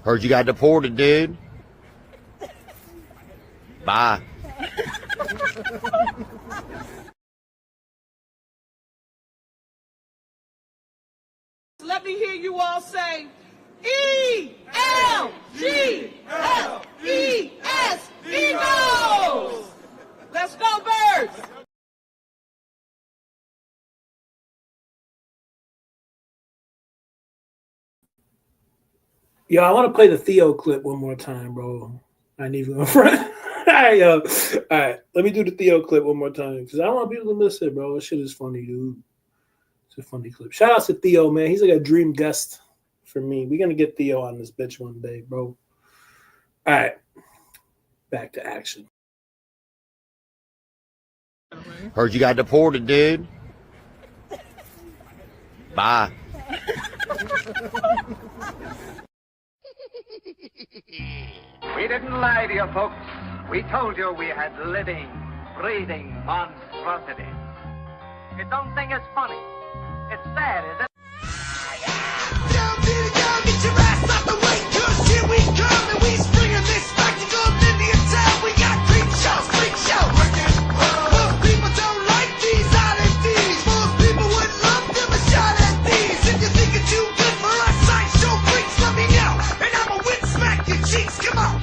Heard you got deported, dude. Bye. Let me hear you all say E-L-G-L-E-S, Eagles! Let's go, Birds! Yo, I want to play the Theo clip one more time, bro. I need to front. All right, yo. All right, let me do the Theo clip one more time because I don't want people to miss it, bro. This shit is funny, dude. It's a funny clip. Shout out to Theo, man. He's like a dream guest for me. We're gonna get Theo on this bitch one day, bro. All right, back to action. Heard you got deported, dude. Bye. We didn't lie to you, folks. We told you we had living, breathing monstrosities. You don't think it's funny? It's sad, is it? Down, baby, down, get your ass out the way, 'cause here we come, and we springing this spectacle of Indian town. We got creep shows, freak shows. Most people don't like these oddities. Most people would love them a shot at these. If you think it's too good for us sideshow freaks, let me know, and I'ma win smack your cheeks. Come on.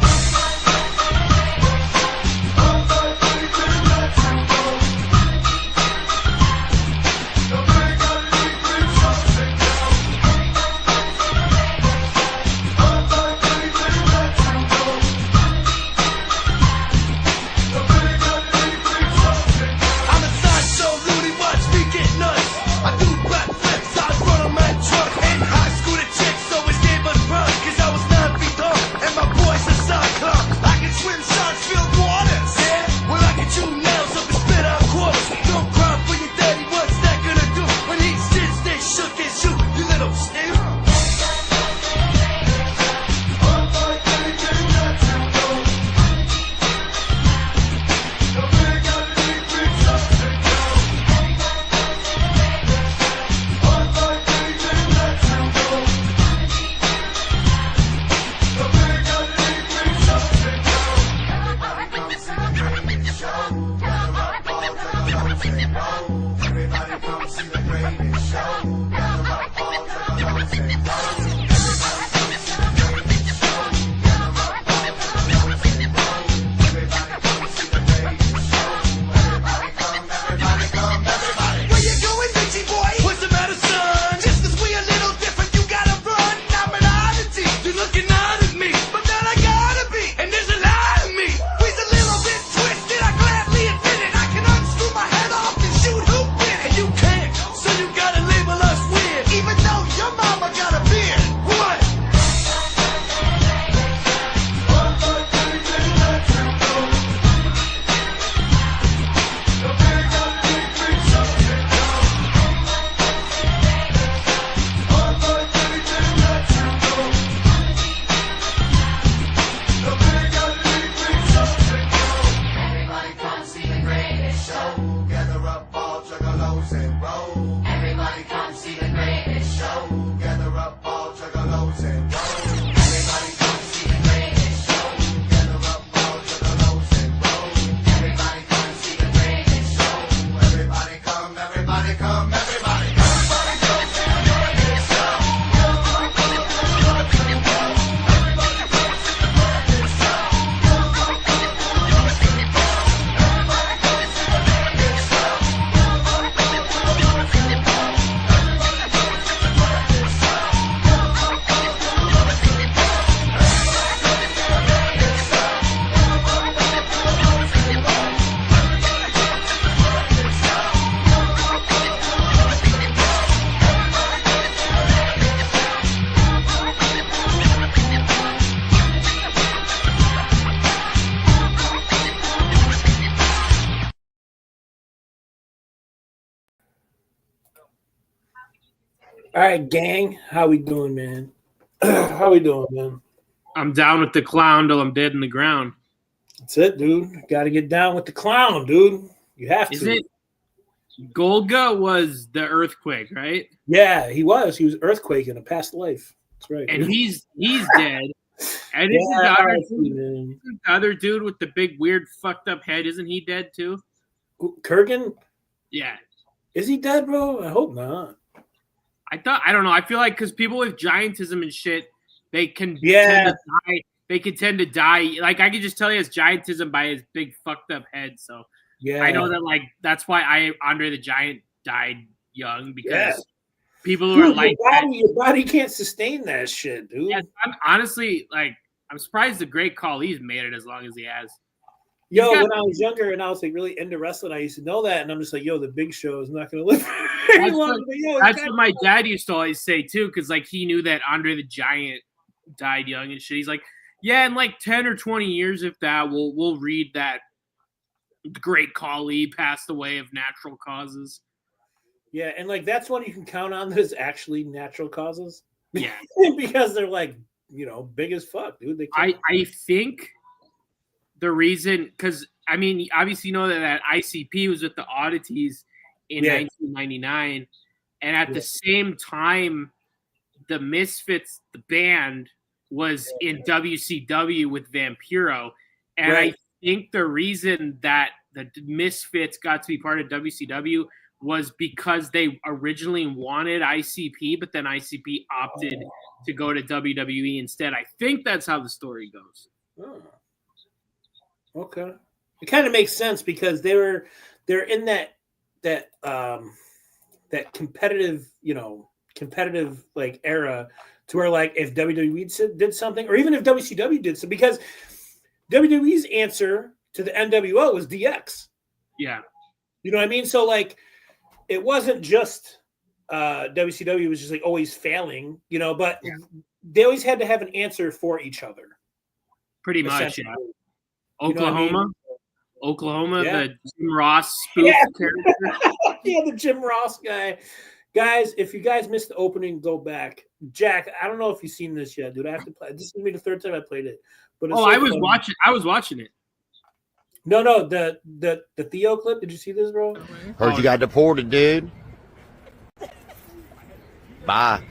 All right, gang. How we doing, man? How we doing, man? I'm down with the clown till I'm dead in the ground. That's it, dude. Got to get down with the clown, dude. You have to. Is it? Golga was the earthquake, right? Yeah, he was. He was earthquake in a past life. That's right. and he's dead. And Yeah, isn't the other dude, man. isn't the other dude with the big weird fucked up head? Isn't he dead too? Kurgan, Yeah, is he dead, bro? I hope not. I don't know. I feel like because people with giantism and shit, they can Yeah. tend to die. They can tend to die. Like I can just tell you, his giantism by his big fucked up head. So Yeah, I know that like that's why Andre the Giant died young because people who are dude, like that. your body can't sustain that shit, dude. Yeah, I'm honestly like I'm surprised the Great Khali's made it as long as he has. Yo, got- when I was younger and I was like really into wrestling, I used to know that, and I'm just like, yo, the Big Show is not going to live any That's longer. what- But, yo, That's what my dad used to always say too, because like he knew that Andre the Giant died young and shit. He's like, yeah, in like 10 or 20 years, if that, we'll read that the Great Khali passed away of natural causes. yeah, and like that's one you can count on that is actually natural causes. Yeah, Because they're like, big as fuck, dude. They can't. I think the reason, because I mean, obviously you know that ICP was with the Oddities in 1999, and at the same time, the Misfits, the band, was in WCW with Vampiro, and I think the reason that the Misfits got to be part of WCW was because they originally wanted ICP, but then ICP opted to go to WWE instead. I think that's how the story goes. Oh. Okay, it kind of makes sense because they're in that competitive like era to where like if WWE did something or even if WCW did something, because WWE's answer to the NWO was DX. Yeah. You know what I mean? So like it wasn't just WCW was just like always failing, but they always had to have an answer for each other. Pretty much, yeah. Oklahoma, Oklahoma, the Jim Ross spoof character. Yeah, the Jim Ross guy. Guys, if you guys missed the opening, go back. Jack, I don't know if you've seen this yet, dude. I have to play. This is gonna be the third time I played it. But it's I was watching it. No, the Theo clip. Did you see this, bro? Heard you got deported, dude. Bye.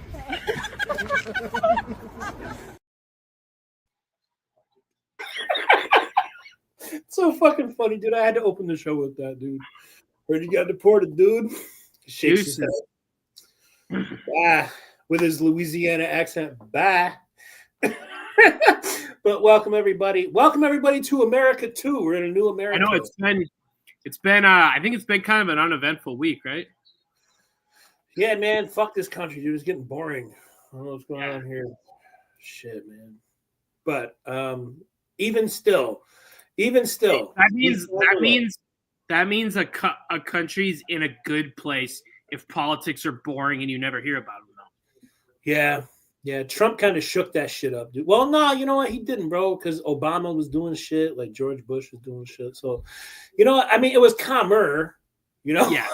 It's so fucking funny, dude. I had to open the show with that, dude. Heard you got deported, dude. Shakes his head. Bye. With his Louisiana accent. Bye. But welcome everybody. Welcome everybody to America too. We're in a new America. I know it's been I think it's been kind of an uneventful week, right? Yeah, man. Fuck this country, dude. It's getting boring. I don't know what's going on here. Shit, man. But even still, that means a country's in a good place if politics are boring and you never hear about them, though. Yeah. Trump kind of shook that shit up, dude. Well, no, you know what? He didn't, bro, because Obama was doing shit, like George Bush was doing shit. So, you know what? I mean, it was calmer, Yeah.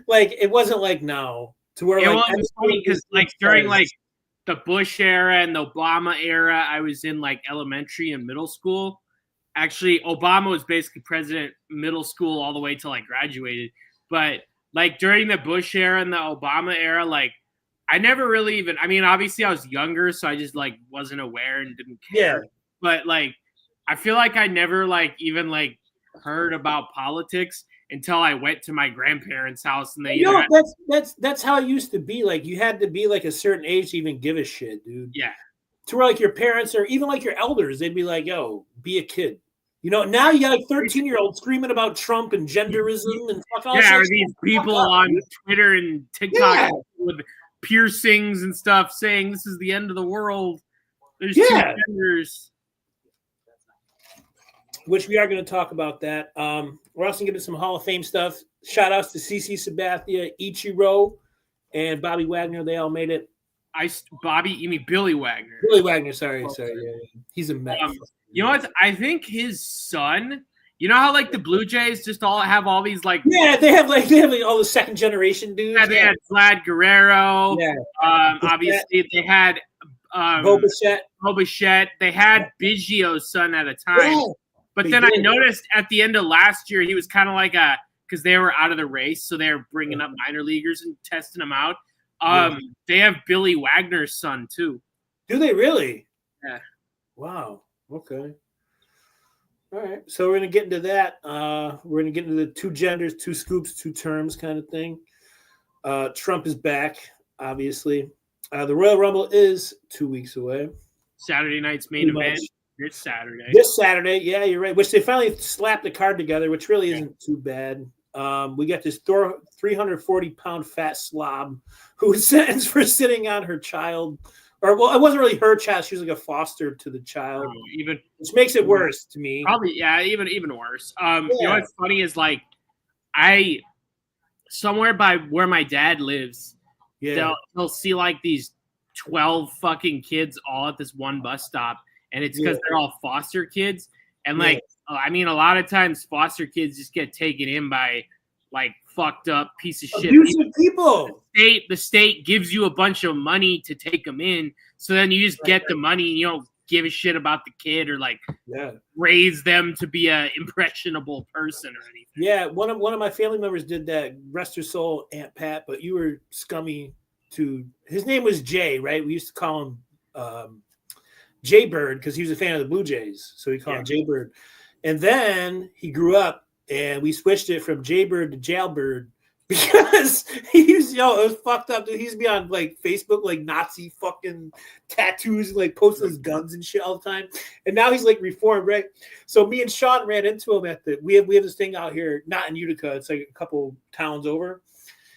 like it wasn't like now to where it was funny because like during like the Bush era and the Obama era, I was in like elementary and middle school. Actually, Obama was basically president middle school all the way till I graduated. But like during the Bush era and the Obama era, like I never really even, I mean, obviously I was younger, so I just like wasn't aware and didn't care. Yeah. But like, I feel like I never like even like heard about politics until I went to my grandparents' house and they that's how it used to be. Like you had to be like a certain age to even give a shit, dude. Yeah. To where like your parents or even like your elders, they'd be like, yo, be a kid. Now you got like 13-year-olds screaming about Trump and genderism and fuck all that. Yeah, or these people on Twitter and TikTok with piercings and stuff saying this is the end of the world. There's two genders. Which we are going to talk about that. We're also going to get some Hall of Fame stuff. Shout outs to CC Sabathia, Ichiro, and Bobby Wagner. They all made it. You mean Billy Wagner? Billy Wagner, sorry. Yeah. He's a Met. You know what? I think his son. You know how like the Blue Jays just all have all these like they have all the second generation dudes. Yeah, they had Vlad Guerrero. Yeah. Obviously they had Bo Bichette. They had Biggio's son at a time. Yeah, but then I noticed at the end of last year he was kind of like because they were out of the race, so they were bringing up minor leaguers and testing them out. They have Billy Wagner's son too. Do they really? Yeah. Wow. Okay. All right. So we're gonna get into that. We're gonna get into the two genders, two scoops, two terms kind of thing. Trump is back, obviously. The Royal Rumble is 2 weeks away. Saturday night's main Pretty much. event this Saturday. This Saturday, yeah, you're right. Which they finally slapped the card together, which really isn't too bad. We got this 340-pound fat slob who was sentenced for sitting on her child. Or, well, it wasn't really her child. She was like a foster to the child, which makes it worse to me. Probably, yeah, even worse. You know what's funny is like, I somewhere by where my dad lives, they'll see like these 12 fucking kids all at this one bus stop, and it's because they're all foster kids. And like, I mean, a lot of times foster kids just get taken in by like fucked up piece of shit abusive people. The state gives you a bunch of money to take them in, so then you just get the money and you don't give a shit about the kid or like raise them to be a impressionable person or anything. Yeah, one of my family members did that. Rest her soul, Aunt Pat. But you were scummy to. His name was Jay, right? We used to call him Jay Bird because he was a fan of the Blue Jays, so we called him Jay Bird. And then he grew up, and we switched it from Jaybird to Jailbird because it was fucked up. Dude. He used to be on like Facebook, like Nazi fucking tattoos and like posting his guns and shit all the time. And now he's like reformed, right? So me and Sean ran into him at we have this thing out here, not in Utica. It's like a couple towns over.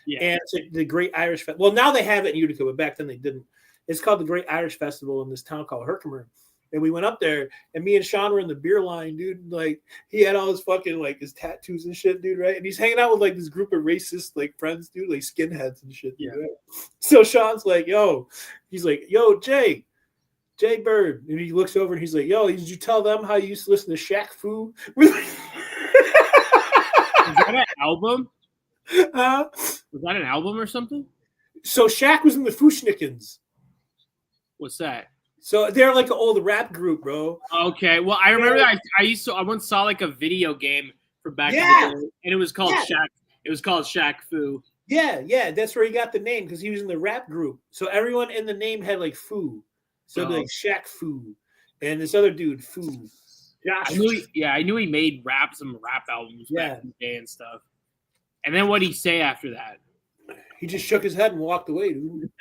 Yeah. And it's like the Great Irish Festival. Well, now they have it in Utica, but back then they didn't. It's called the Great Irish Festival in this town called Herkimer. And we went up there, and me and Sean were in the beer line, dude. Like, he had all his fucking, like, his tattoos and shit, dude, right? And he's hanging out with, like, this group of racist, like, friends, dude, like, skinheads and shit, dude, right? So Sean's like, he's like, Jay Bird. And he looks over, and he's like, did you tell them how you used to listen to Shaq Fu? Is that an album? Was that an album or something? So Shaq was in the Fushnikins. What's that? So they're like an old rap group, bro. Okay, well, I remember that I once saw like a video game from back in the day, and it was called Shaq. It was called Shaq Fu. Yeah, that's where he got the name because he was in the rap group. So everyone in the name had like Fu. So like Shaq Fu, and this other dude Fu. Josh. I knew he made some rap albums back in the day and stuff. And then what did he say after that? He just shook his head and walked away, dude.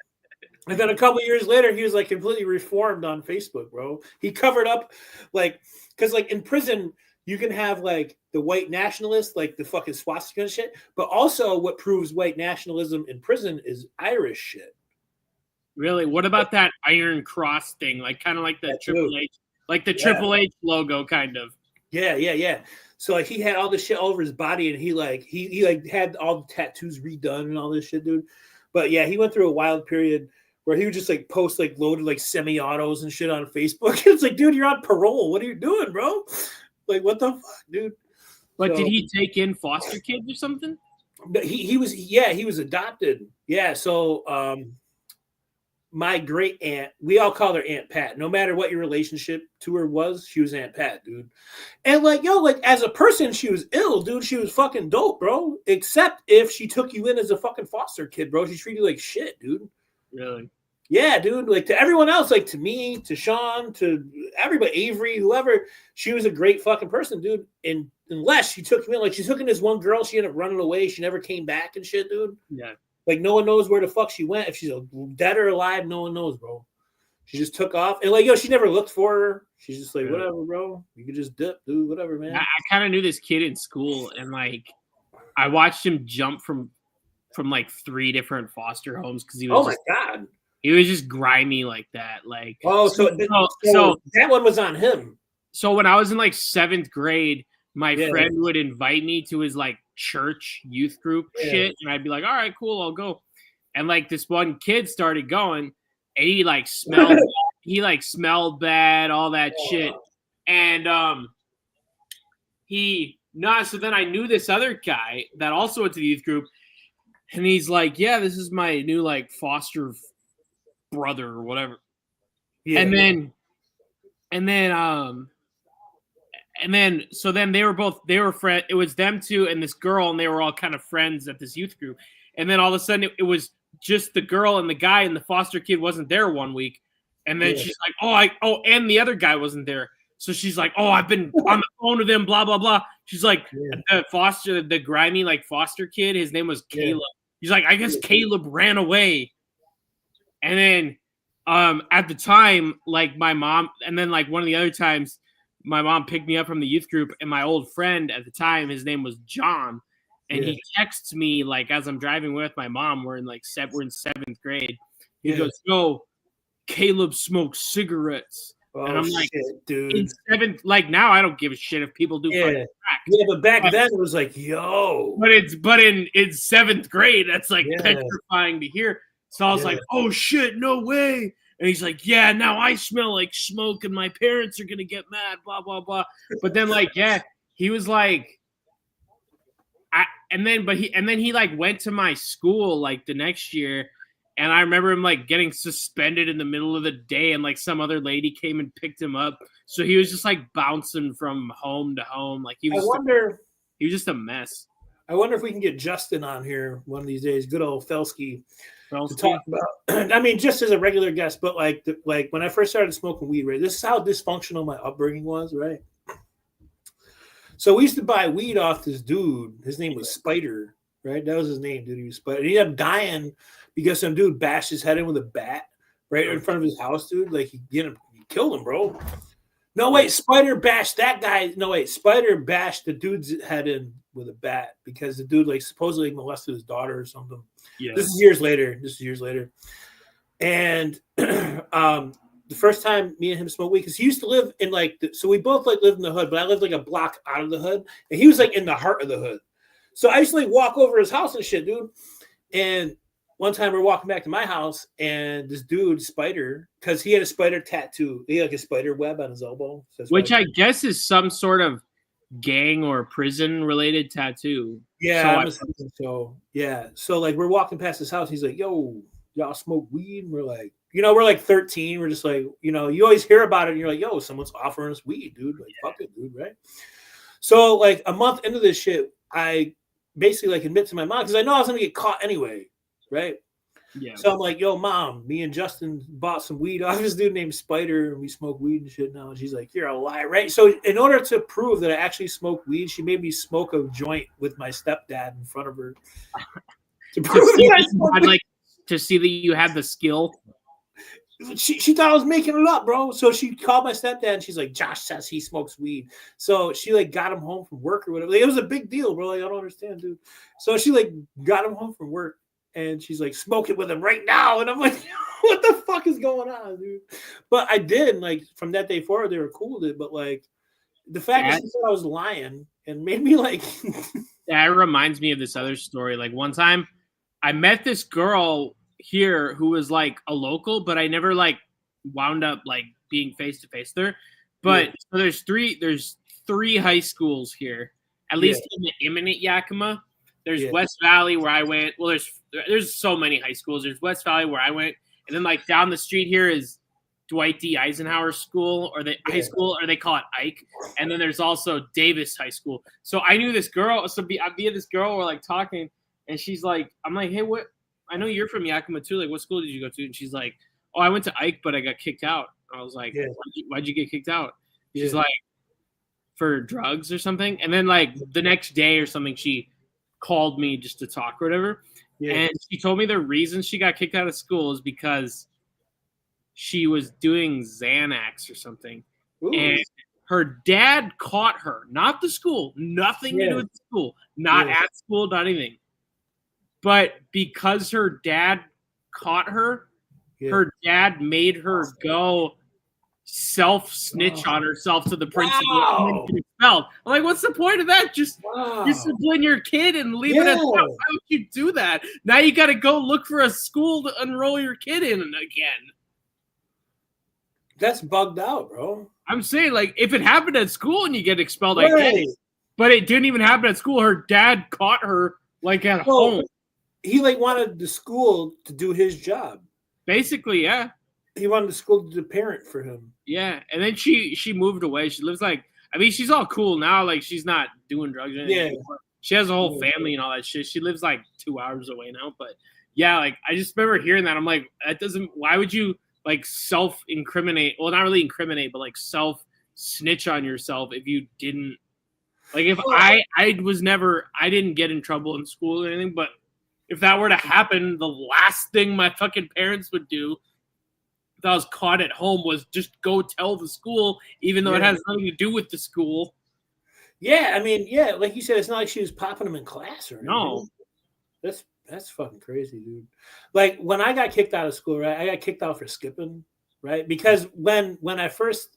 And then a couple of years later, he was like completely reformed on Facebook, bro. He covered up, like, because like in prison, you can have like the white nationalists, like the fucking swastika and shit. But also, what proves white nationalism in prison is Irish shit. Really? What about that Iron Cross thing? Like kind of like the Triple H, like the Triple H logo, kind of. Yeah. So like he had all this shit all over his body, and he had all the tattoos redone and all this shit, dude. But yeah, he went through a wild period where he would just like post like loaded like semi-autos and shit on Facebook. It's like, dude, you're on parole. What are you doing, bro? Like, what the fuck, dude? But did he take in foster kids or something? He was adopted. Yeah. So my great aunt, we all call her Aunt Pat. No matter what your relationship to her was, she was Aunt Pat, dude. And like, as a person, she was ill, dude. She was fucking dope, bro. Except if she took you in as a fucking foster kid, bro. She treated you like shit, dude. Really? Yeah, dude. Like to everyone else, like to me, to Sean, to everybody, Avery, whoever, she was a great fucking person, dude. And unless she took me in, like she took in this one girl, she ended up running away. She never came back and shit, dude. Yeah. Like no one knows where the fuck she went. If she's dead or alive, no one knows, bro. She just took off. And like, she never looked for her. She's just like, whatever, bro. You can just dip, dude. Whatever, man. I kind of knew this kid in school, and like I watched him jump from like 3 different foster homes because he was my god. He was just grimy like that. Like, so that one was on him. So when I was in like 7th grade, my friend would invite me to his like church youth group shit, and I'd be like, all right, cool, I'll go. And like this one kid started going, and he like smelled bad, all that shit. And so then I knew this other guy that also went to the youth group, and he's like, yeah, this is my new like foster brother or whatever. Yeah. And then so then they were friends. It was them two and this girl, and they were all kind of friends at this youth group. And then all of a sudden it was just the girl and the guy, and the foster kid wasn't there one week. And then she's like, and the other guy wasn't there. So she's like, I've been on the phone with him, blah, blah, blah. She's like, the grimy, like, foster kid, his name was Caleb. He's like, I guess Caleb ran away. And then at the time, like, my mom, and then, like, one of the other times, my mom picked me up from the youth group, and my old friend at the time, his name was John, and he texts me, like, as I'm driving with my mom, we're in 7th grade. He goes, yo, Caleb smokes cigarettes. And I'm like, shit, dude. in 7th, like, now I don't give a shit if people do fucking crack. Yeah, but back then it was like, yo. But in 7th grade, that's like petrifying to hear. So I was like, oh shit, no way. And he's like, yeah, now I smell like smoke and my parents are gonna get mad, blah, blah, blah. But then he was like, and then he like went to my school like the next year. And I remember him like getting suspended in the middle of the day, and like some other lady came and picked him up. So he was just like bouncing from home to home. Like he was just a mess. I wonder if we can get Justin on here one of these days. Good old Felsky. To talk about. I mean, just as a regular guest, but like when I first started smoking weed, right? This is how dysfunctional my upbringing was, right? So we used to buy weed off this dude. His name was Spider, right? That was his name, dude. He was Spider. And he ended up dying because some dude bashed his head in with a bat right in front of his house, dude. Like he killed him, bro. No, wait, Spider bashed that guy. No, wait, Spider bashed the dude's head in with a bat because the dude like supposedly molested his daughter or something. Yeah. This is years later. And the first time me and him smoked weed, because he used to live in so we both like lived in the hood, but I lived like a block out of the hood, and he was like in the heart of the hood. So I used to like walk over his house and shit, dude. And one time we're walking back to my house, and this dude, Spider, because he had a spider tattoo. He had like a spider web on his elbow. Which I guess is some sort of gang or prison related tattoo. Yeah. So like we're walking past his house. He's like, yo, y'all smoke weed? And we're like, we're like 13. We're just like, you always hear about it. And you're like, yo, someone's offering us weed, dude. Like, fuck it, dude, right? So like a month into this shit, I basically like admit to my mom, because I know I was going to get caught anyway. Right. Yeah. So I'm like, yo, mom, me and Justin bought some weed off this dude named Spider, and we smoke weed and shit now. And she's like, you're a liar, right? So in order to prove that I actually smoke weed, she made me smoke a joint with my stepdad in front of her. To see that you had the skill. She thought I was making it up, bro. So she called my stepdad, and she's like, Josh says he smokes weed. So she like got him home from work or whatever. Like, it was a big deal, bro. Like, I don't understand, dude. So she like got him home from work. And she's like, smoke it with him right now. And I'm like, what the fuck is going on, dude? But I did. Like, from that day forward, they were cool with it. But, like, the fact that she said I was lying and made me, like... That reminds me of this other story. Like, one time, I met this girl here who was, like, a local, but I never, like, wound up, like, being face-to-face with her. But so there's three high schools here, at least in the imminent Yakima. There's West Valley where I went. Well, there's so many high schools. There's West Valley where I went, and then like down the street here is Dwight D. Eisenhower School, or the high school, or they call it Ike. And then there's also Davis High School. So I knew this girl. So via this girl, we're like talking, and she's like, I'm like, hey, what? I know you're from Yakima too. Like, what school did you go to? And she's like, oh, I went to Ike, but I got kicked out. I was like, why'd you get kicked out? She's like, for drugs or something. And then like the next day or something, she called me just to talk or whatever. And she told me the reason she got kicked out of school is because she was doing Xanax or something. Ooh. And her dad caught her, not the school, nothing to do with the school, not at school, not anything. But because her dad caught her, her dad made her go self-snitch on herself to the principal and get expelled. I'm like, what's the point of that? Just discipline your kid and leave it at that. Why would you do that? Now you got to go look for a school to enroll your kid in again. That's bugged out, bro. I'm saying, like, if it happened at school and you get expelled, I get it. But it didn't even happen at school. Her dad caught her, like, at home. He, like, wanted the school to do his job. Basically, yeah. He wanted the school to parent for him. Yeah, and then she moved away. She lives like, I mean, she's all cool now. Like, she's not doing drugs or anything. Yeah. She has a whole family and all that shit. She lives like 2 hours away now. But yeah, like, I just remember hearing that. I'm like, that doesn't. Why would you like self-incriminate. Well, not really incriminate, but like self-snitch on yourself if you didn't. Like if I didn't get in trouble in school or anything, but if that were to happen, the last thing my fucking parents would do if I was caught at home was just go tell the school, even though it has nothing to do with the school. Yeah, I mean, yeah, like you said, it's not like she was popping them in class or anything. No. That's fucking crazy, dude. Like when I got kicked out of school, right? I got kicked out for skipping, right? Because when I first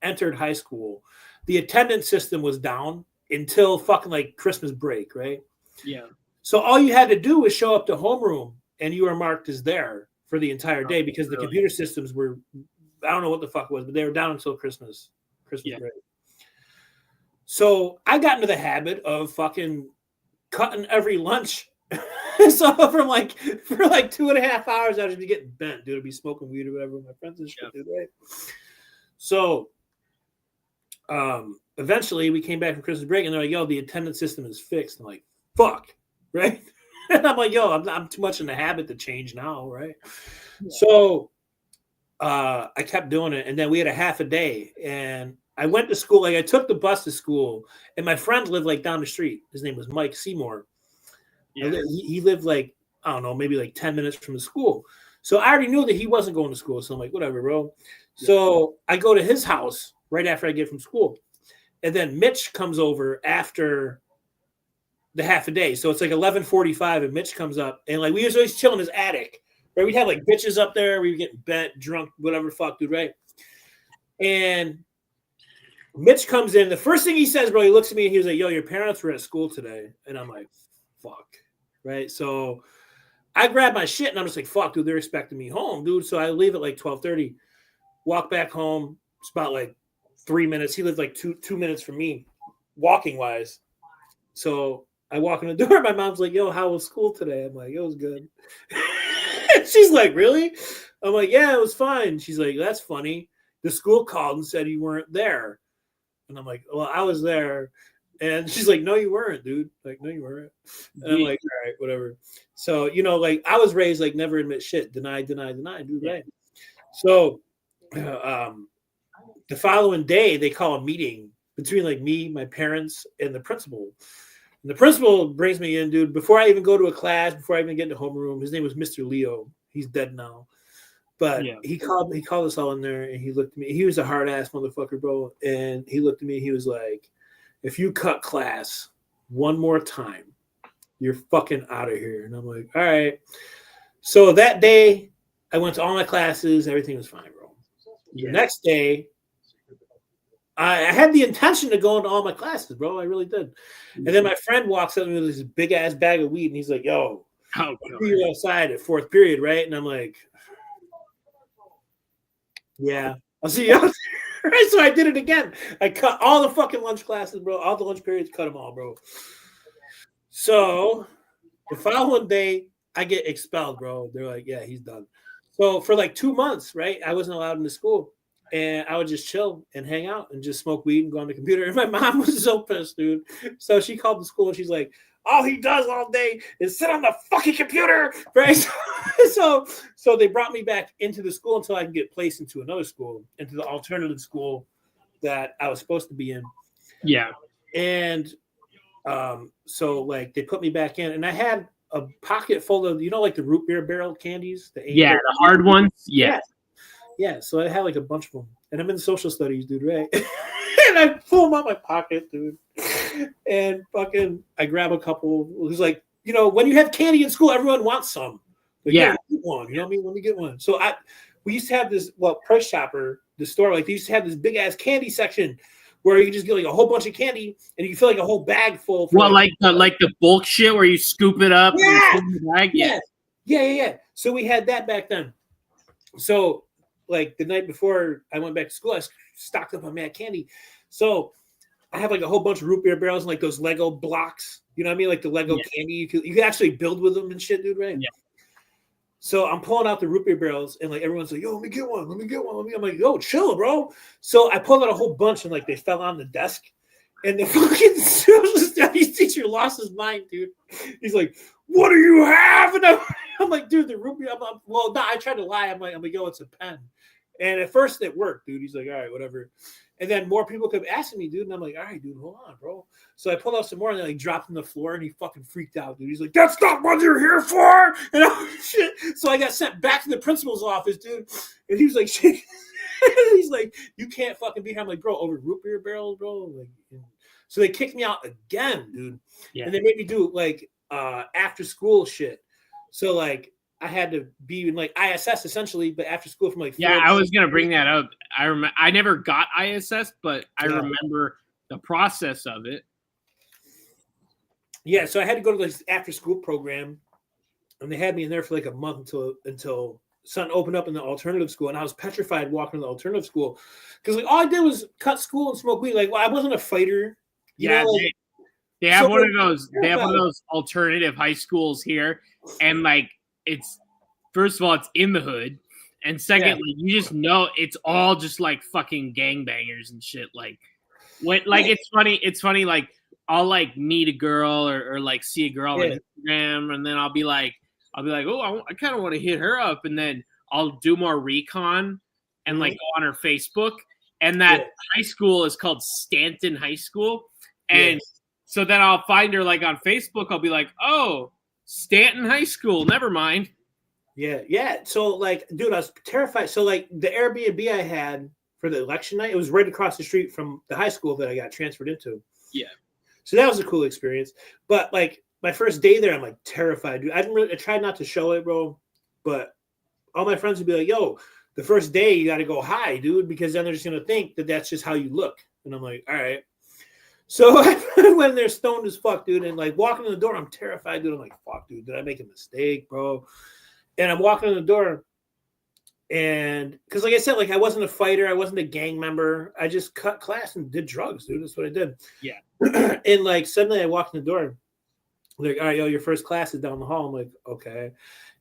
entered high school, the attendance system was down until fucking like Christmas break, right? Yeah. So all you had to do was show up to homeroom and you were marked as there for the entire day because the computer systems were, I don't know what the fuck it was, but they were down until Christmas break. So I got into the habit of fucking cutting every lunch. So for like 2.5 hours, I was just getting bent, dude. I'd be smoking weed or whatever with my friends and shit, dude, right? So eventually we came back from Christmas break and they're like, yo, the attendance system is fixed. I'm like, fuck, right? And I'm like, yo, I'm too much in the habit to change now, right? Yeah. So I kept doing it, and then we had a half a day, and I went to school. Like I took the bus to school, and my friend lived like down the street. His name was Mike Seymour. Yeah. He lived like, I don't know, maybe like 10 minutes from the school. So I already knew that he wasn't going to school. So I'm like, whatever, bro. Yeah. So I go to his house right after I get from school. And then Mitch comes over after the half a day. So it's like 11:45 and Mitch comes up. And like we was always chill in his attic. Right? We'd have like bitches up there. We were getting bent, drunk, whatever the fuck, dude, right? And Mitch comes in. The first thing he says, bro, he looks at me and he was like, yo, your parents were at school today. And I'm like, fuck. Right? So I grab my shit and I'm just like, fuck, dude, they're expecting me home, dude. So I leave at like 12:30, walk back home. It's about like 3 minutes. He lived like two minutes from me, walking wise. So I walk in the door. My mom's like, yo, how was school today? I'm like, it was good. She's like, really? I'm like, yeah, it was fine. She's like, that's funny. The school called and said you weren't there. And I'm like, well, I was there. And she's like, no, you weren't, dude. Like, no, you weren't. And I'm like, all right, whatever. So, you know, like I was raised like never admit shit. Deny, dude, right? So the following day, they call a meeting between like me, my parents, and the principal. And the principal brings me in, dude, before I even go to a class, before I even get into homeroom. His name was Mr. Leo. He's dead now. But he called us all in there and he looked at me. He was a hard ass motherfucker, bro. And he looked at me. He was like, if you cut class one more time, you're fucking out of here. And I'm like, all right. So that day, I went to all my classes. Everything was fine, bro. The next day, I had the intention to go into all my classes, bro. I really did. And then my friend walks up to me with this big ass bag of weed, and he's like, yo, I'll see you outside at fourth period, right? And I'm like, yeah, I'll see you out there. Right? So I did it again. I cut all the fucking lunch classes, bro. All the lunch periods, cut them all, bro. So the following day, I get expelled, bro. They're like, yeah, he's done. So for like 2 months, right, I wasn't allowed into school. And I would just chill and hang out and just smoke weed and go on the computer. And my mom was so pissed, dude. So she called the school and she's like, all he does all day is sit on the fucking computer, right? So they brought me back into the school until I could get placed into another school, into the alternative school that I was supposed to be in. Yeah. And so like they put me back in, and I had a pocket full of, you know, like the root beer barrel candies. The hard ones. Yeah. Yeah. So I had like a bunch of them, and I'm in social studies, dude, right? And I pull them out my pocket, dude. And fucking, I grab a couple. It was like, you know, when you have candy in school, everyone wants some. Like, get one. You know what I mean? Let me get one. So we used to have this, Price Chopper, the store, like they used to have this big ass candy section where you can just get like a whole bunch of candy and you can fill like a whole bag full. Like the bulk shit where you scoop it up. Yeah. And the bag? Yeah. So we had that back then. So like the night before I went back to school, I stocked up on mad candy. So I have like a whole bunch of root beer barrels and like those Lego blocks. You know what I mean? Like the Lego candy. You can actually build with them and shit, dude, right? Yeah. So I'm pulling out the root beer barrels and like everyone's like, yo, let me get one. I'm like, yo, chill, bro. So I pulled out a whole bunch and like they fell on the desk. And the fucking social studies teacher lost his mind, dude. He's like, what do you have? And I'm like, dude, the root beer. Well, no, I tried to lie. I'm like, yo, it's a pen. And at first it worked, dude. He's like, all right, whatever. And then more people kept asking me, dude. And I'm like, all right, dude, hold on, bro. So I pulled out some more and they like dropped on the floor and he fucking freaked out, dude. He's like, that's not what you're here for. And I'm shit. So I got sent back to the principal's office, dude. And he was like, shit. He's like, you can't fucking be here. I'm like, bro, over root beer barrels, bro. Like, so they kicked me out again, dude. Yeah. And they made me do like after school shit. So like I had to be in like ISS essentially, but after school from like I was gonna bring that up. I never got ISS, but I remember the process of it. Yeah, so I had to go to this after school program, and they had me in there for like a month until something opened up in the alternative school, and I was petrified walking to the alternative school because like all I did was cut school and smoke weed. Like, well, I wasn't a fighter. You know, like, they have one of those. They have one of those alternative high schools here, and like it's first of all, it's in the hood, and secondly, you just know it's all just like fucking gangbangers and shit. Like, it's funny. It's funny. Like, I'll like meet a girl or like see a girl on Instagram, and then I'll be like, oh, I kind of want to hit her up, and then I'll do more recon and like go on her Facebook, and that high school is called Stanton High School, and so then I'll find her like on Facebook. I'll be like, oh, Stanton High School, never mind. Yeah. So like, dude, I was terrified. So like the Airbnb I had for the election night, it was right across the street from the high school that I got transferred into. Yeah. So that was a cool experience. But like my first day there, I'm like terrified, dude. I tried not to show it, bro. But all my friends would be like, yo, the first day you got to go high, dude, because then they're just going to think that that's just how you look. And I'm like, all right. So I went in there stoned as fuck, dude. And like walking in the door, I'm terrified, dude. I'm like, fuck, dude, did I make a mistake, bro? And I'm walking in the door. And because like I said, like I wasn't a fighter. I wasn't a gang member. I just cut class and did drugs, dude. That's what I did. Yeah. And like suddenly I walked in the door. Like, all right, yo, your first class is down the hall. I'm like, okay.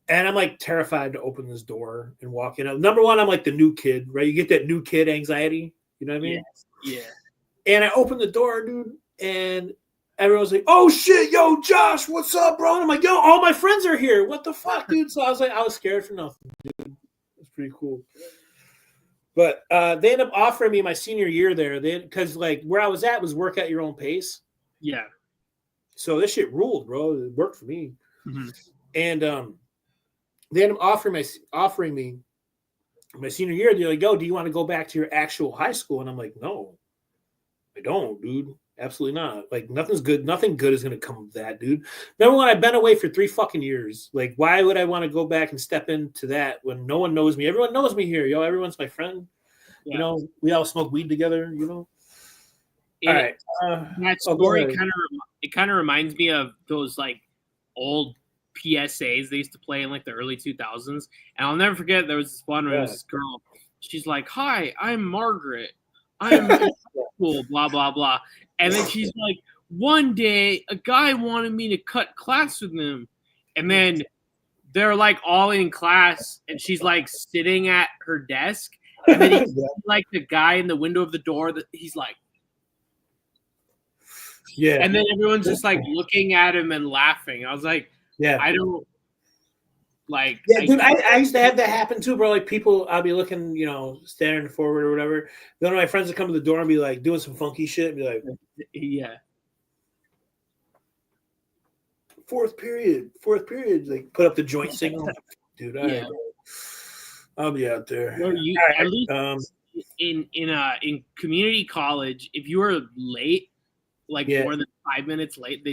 And I'm like terrified to open this door and walk in. Number one, I'm like the new kid, right? You get that new kid anxiety. You know what I mean? Yeah. And I opened the door, dude, and everyone's like, oh shit, yo, Josh, what's up, bro? And I'm like, yo, all my friends are here. What the fuck, dude? So I was like, I was scared for nothing, dude. It's pretty cool. But they ended up offering me my senior year there. Because like where I was at was work at your own pace. Yeah. So this shit ruled, bro. It worked for me. Mm-hmm. And they ended up offering me my senior year. They're like, yo, do you want to go back to your actual high school? And I'm like, no, I don't, dude. Absolutely not. Like nothing good is gonna come of that, dude. Remember when I've been away for 3 fucking years? Like, why would I want to go back and step into that when no one knows me? Everyone knows me here, yo. Everyone's my friend. Yeah. You know, we all smoke weed together, you know. All right. That story kind of reminds me of those like old PSAs they used to play in like the early 2000s. And I'll never forget there was this one where there was this girl. She's like, "Hi, I'm Margaret. I'm cool, blah blah blah." And then she's like, "One day, a guy wanted me to cut class with him." And then they're like all in class, and she's like sitting at her desk, and then he's like the guy in the window of the door that he's like. Yeah. And then everyone's just like looking at him and laughing. I was like, yeah, I don't like. Yeah, dude, I used to have that happen too, bro. Like people, I'll be looking, you know, staring forward or whatever. Then one of my friends would come to the door and be like doing some funky shit and be like, yeah. Fourth period, like put up the joint signal. Dude, I'll be out there. Well, at least in community college, if you were late, like more than 5 minutes late, they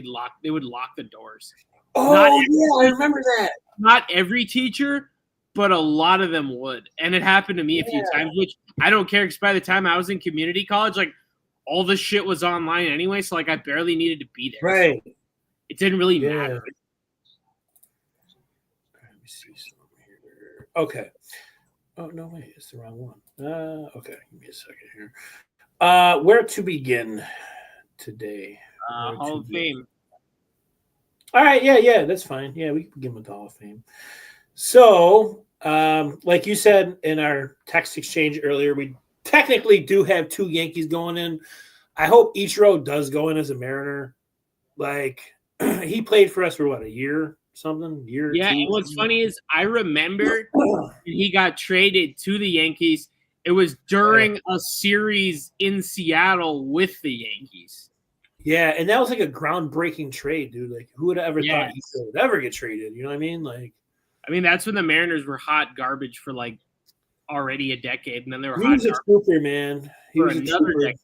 would lock the doors. Oh, I remember that. Not every teacher, but a lot of them would. And it happened to me a few times, which I don't care because by the time I was in community college, like all the shit was online anyway. So like I barely needed to be there. Right. So it didn't really matter. Let me see something here. Okay. Oh, no, wait. It's the wrong one. Okay. Give me a second here. Where to begin today? Hall of Fame. All right, yeah, that's fine. Yeah, we can begin with the Hall of Fame. So, like you said in our text exchange earlier, we technically do have 2 Yankees going in. I hope Ichiro does go in as a Mariner. Like, he played for us for, what, a year? something year. Yeah, two, and what's something. funny is I remember when he got traded to the Yankees. It was during a series in Seattle with the Yankees. Yeah, and that was like a groundbreaking trade, dude. Like, who would have ever thought he Yes. would ever get traded? You know what I mean? Like, I mean, that's when the Mariners were hot garbage for like already a decade, and then they were he hot was a garbage trooper, man. He for was a another trooper. decade.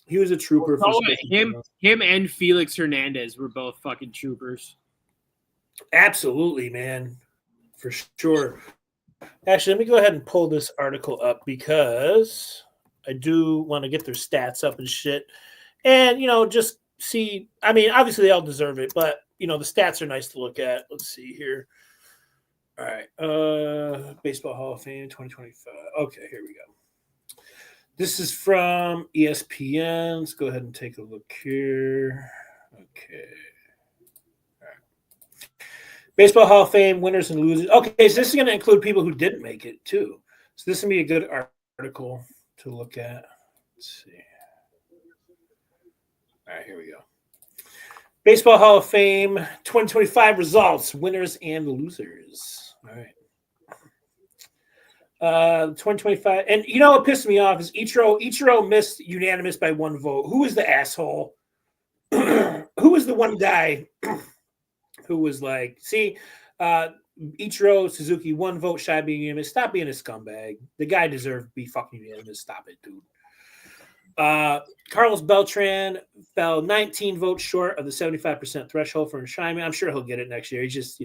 He was a trooper for So Spain. him and Felix Hernandez were both fucking troopers. Absolutely, man, for sure. Actually, let me go ahead and pull this article up because I do want to get their stats up and shit, and just see. I mean, obviously they all deserve it, but the stats are nice to look at. Let's see here. All right, Baseball Hall of Fame 2025. Okay, here we go. This is from ESPN. Let's go ahead and take a look here. Okay. All right. Baseball Hall of Fame winners and losers. Okay, so this is going to include people who didn't make it too. So this is going to be a good article to look at. Let's see. All right, here we go. Baseball Hall of Fame 2025 results, winners and losers. All right. 2025, and what pissed me off is Ichiro missed unanimous by one vote. Who was the asshole? Who was the one guy who was like, see, Ichiro Suzuki, one vote shy of being unanimous. Stop being a scumbag. The guy deserved to be fucking unanimous. Stop it, dude. Carlos Beltran fell 19 votes short of the 75% threshold for enshrinement. I'm sure he'll get it next year. He's just,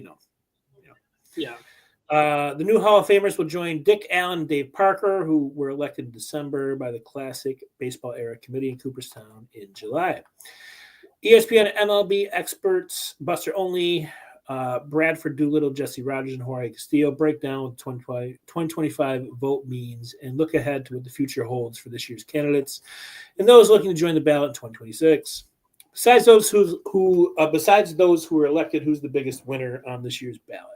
Yeah. The new Hall of Famers will join Dick Allen and Dave Parker, who were elected in December by the Classic Baseball Era Committee in Cooperstown in July. ESPN MLB experts Buster Olney, Bradford Doolittle, Jesse Rogers, and Jorge Castillo break down what 2025 vote means and look ahead to what the future holds for this year's candidates and those looking to join the ballot in 2026. Besides those who were elected, who's the biggest winner on this year's ballot?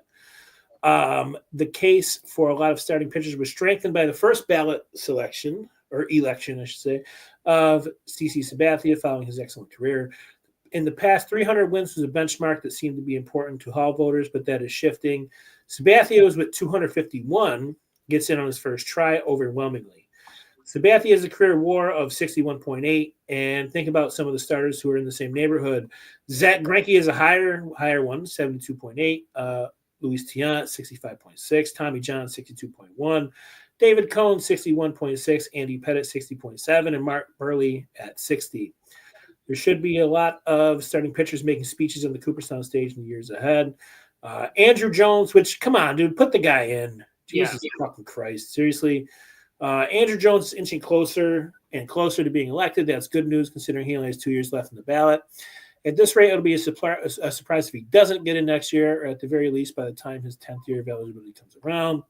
The case for a lot of starting pitchers was strengthened by the first ballot election, I should say, of CC Sabathia following his excellent career. In the past, 300 wins was a benchmark that seemed to be important to Hall voters, but that is shifting. Sabathia was with 251, gets in on his first try overwhelmingly. Sabathia has a career WAR of 61.8, and think about some of the starters who are in the same neighborhood. Zach Greinke is a higher one, 72.8. Luis Tiant, 65.6. Tommy John, 62.1. David Cohn, 61.6. Andy Pettit, 60.7. And Mark Burley at 60. There should be a lot of starting pitchers making speeches on the Cooperstown stage in the years ahead. Andrew Jones, which, come on, dude, put the guy in. Jesus fucking Christ. Seriously. Andrew Jones is inching closer and closer to being elected. That's good news considering he only has 2 years left in the ballot. At this rate, it'll be a surprise if he doesn't get in next year, or at the very least by the time his 10th year of eligibility comes around.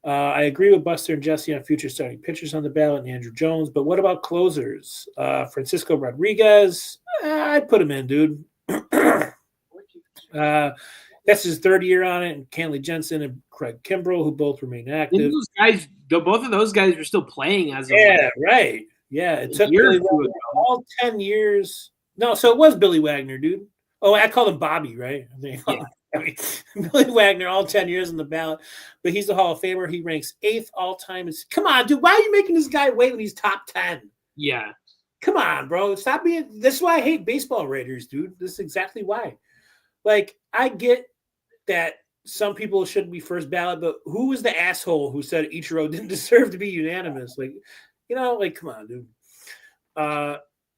I agree with Buster and Jesse on future starting pitchers on the ballot and Andrew Jones, but what about closers? Francisco Rodriguez, I'd put him in, dude. That's his 3rd year on it, and Kenley Jensen and Craig Kimbrell, who both remain active. Both of those guys were still playing as of right. Yeah, it took Billy Wagner all 10 years. No, so it was Billy Wagner, dude. Oh, I called him Bobby, right? Billy Wagner, all 10 years on the ballot, but he's a Hall of Famer. He ranks 8th all time. Come on, dude. Why are you making this guy wait when he's top 10? Yeah. Come on, bro. Stop being. This is why I hate baseball Raiders, dude. This is exactly why. Like, I get that some people shouldn't be first ballot, but who was the asshole who said Ichiro didn't deserve to be unanimous? Like, come on, dude.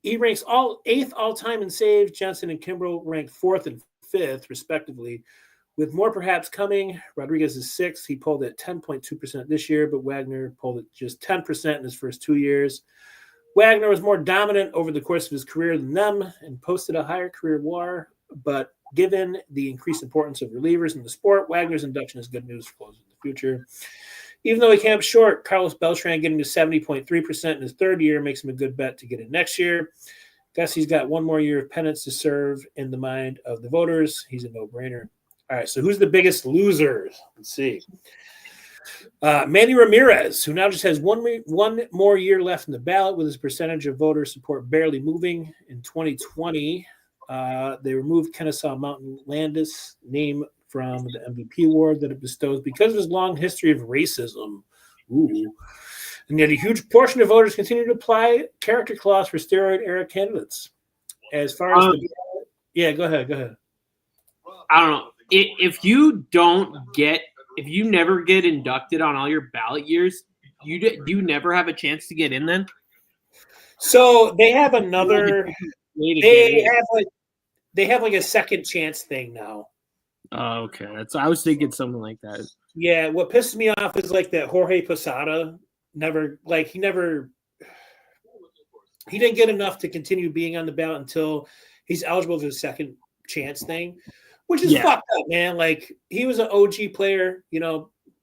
He ranks 8th all-time in saves. Jensen and Kimbrell ranked 4th and 5th, respectively. With more perhaps coming, Rodriguez is 6th. He polled at 10.2% this year, but Wagner polled at just 10% in his first 2 years. Wagner was more dominant over the course of his career than them and posted a higher career WAR, but given the increased importance of relievers in the sport, Wagner's induction is good news for closing the future. Even though he came up short, Carlos Beltran getting to 70.3% in his 3rd year makes him a good bet to get in next year. Guess he's got 1 more year of penance to serve in the mind of the voters. He's a no-brainer. All right, so who's the biggest loser? Let's see. Manny Ramirez, who now just has one more year left in the ballot with his percentage of voter support barely moving. In 2020, They removed Kennesaw Mountain Landis name from the MVP award that it bestows because of his long history of racism. Ooh. And yet a huge portion of voters continue to apply character clause for steroid-era candidates. As far as go ahead. I don't know. If you never get inducted on all your ballot years, you never have a chance to get in then? So they have another. They have like a second chance thing now. Oh, okay. I was thinking something like that. Yeah, what pisses me off is like that Jorge Posada he didn't get enough to continue being on the ballot until he's eligible for the second chance thing, which is fucked up, man. Like he was an OG player,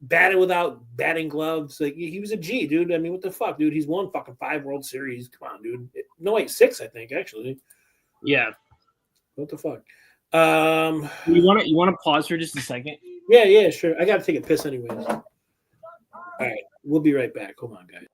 batted without batting gloves. Like he was a G, dude. I mean, what the fuck, dude? He's won fucking 5 World Series. Come on, dude. No, wait, 6, I think, actually. Yeah. What the fuck? You want to pause for just a second? Yeah, sure. I gotta take a piss anyways. All right, we'll be right back. Hold on, guys.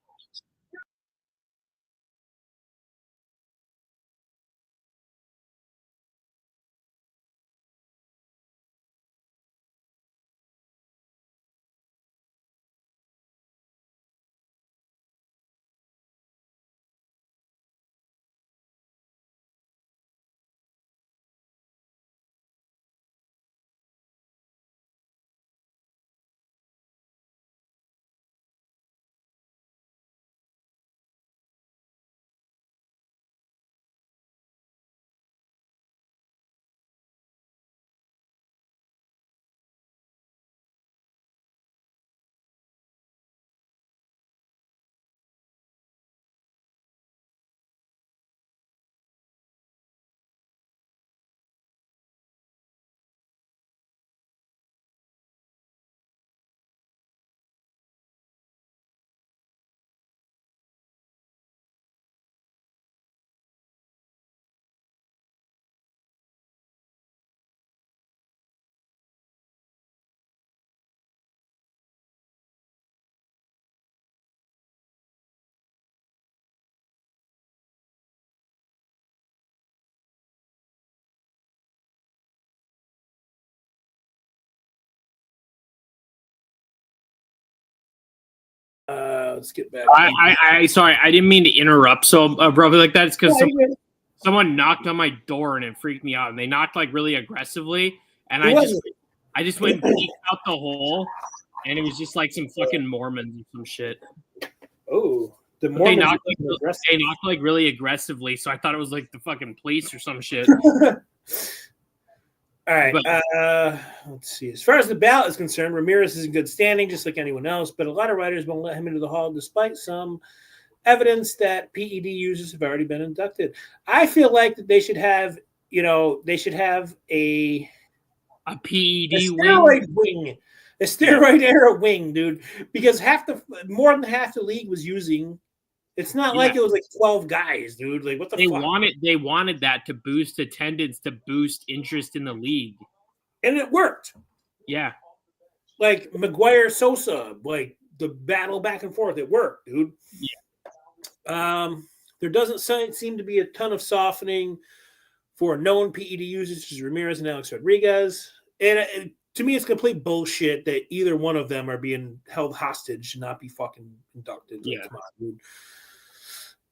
Let's get back. Sorry, I didn't mean to interrupt. So abruptly like that. It's because someone knocked on my door and it freaked me out. And they knocked like really aggressively, and I just went and peeked out the hole, and it was just like some fucking Mormons or some shit. Oh, the Mormons. They knocked like really aggressively, so I thought it was like the fucking police or some shit. All right. Let's see. As far as the ballot is concerned, Ramirez is in good standing, just like anyone else. But a lot of writers won't let him into the hall, despite some evidence that PED users have already been inducted. I feel like that they should have, a PED wing, a steroid era wing, dude. Because more than half the league was using. It's not like it was like 12 guys, dude. Like what the fuck? They wanted that to boost attendance, to boost interest in the league. And it worked. Yeah. Like McGuire Sosa, like the battle back and forth, it worked, dude. Yeah. There doesn't seem to be a ton of softening for known PED users such as Ramirez and Alex Rodriguez. And to me, it's complete bullshit that either one of them are being held hostage to not be fucking inducted. Like, come on, dude.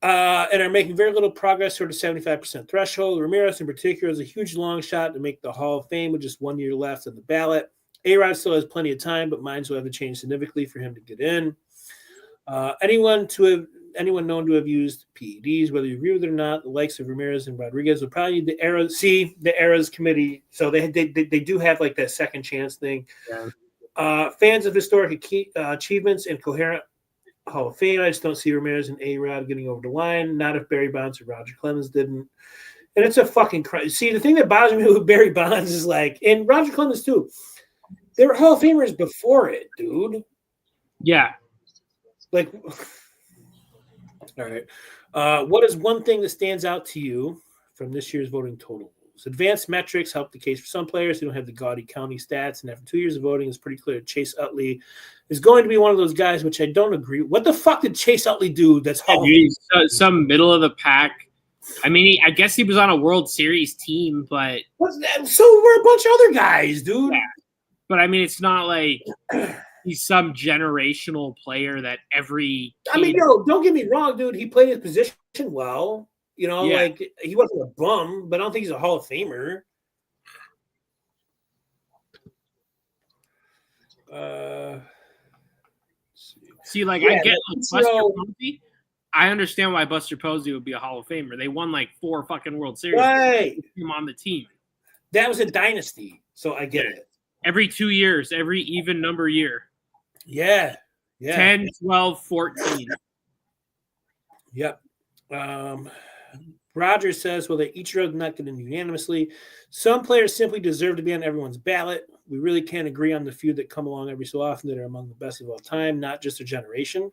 And are making very little progress toward the 75% threshold. Ramirez, in particular, is a huge long shot to make the Hall of Fame with just 1 year left on the ballot. A-Rod still has plenty of time, but minds will have to change significantly for him to get in. Anyone known to have used PEDs, whether you agree with it or not, the likes of Ramirez and Rodriguez will probably need the ERAS committee. So they do have like that second chance thing. Yeah. Fans of historic achievements and coherent Hall of Fame, I just don't see Ramirez and A-Rod getting over the line. Not if Barry Bonds or Roger Clemens didn't. And it's a fucking crime. See, the thing that bothers me with Barry Bonds is like, and Roger Clemens too, they were Hall of Famers before it, dude. Yeah. Like, all right. What is one thing that stands out to you from this year's voting totals? Advanced metrics help the case for some players who don't have the gaudy county stats. And after 2 years of voting, it's pretty clear Chase Utley is going to be one of those guys, which I don't agree. What the fuck did Chase Utley do? That's some middle of the pack I mean, I guess he was on a World Series team, but So were a bunch of other guys, dude. yeah. But I mean, it's not like he's some generational player that every. I mean, don't get me wrong, dude. He played his position well. You know, Yeah. like he wasn't a bum, but I don't think he's a Hall of Famer. See, like Yeah, I get like, Buster so- Posey. I understand why Buster Posey would be a Hall of Famer. They won like 4 fucking World Series. Right. Him on the team. That was a dynasty, so I get it. Every 2 years, every even number year. Yeah. Yeah. 10, 12, 14. Yep. Rogers says, well, they each rode not get in unanimously. Some players simply deserve to be on everyone's ballot. We really can't agree on the few that come along every so often that are among the best of all time, not just a generation.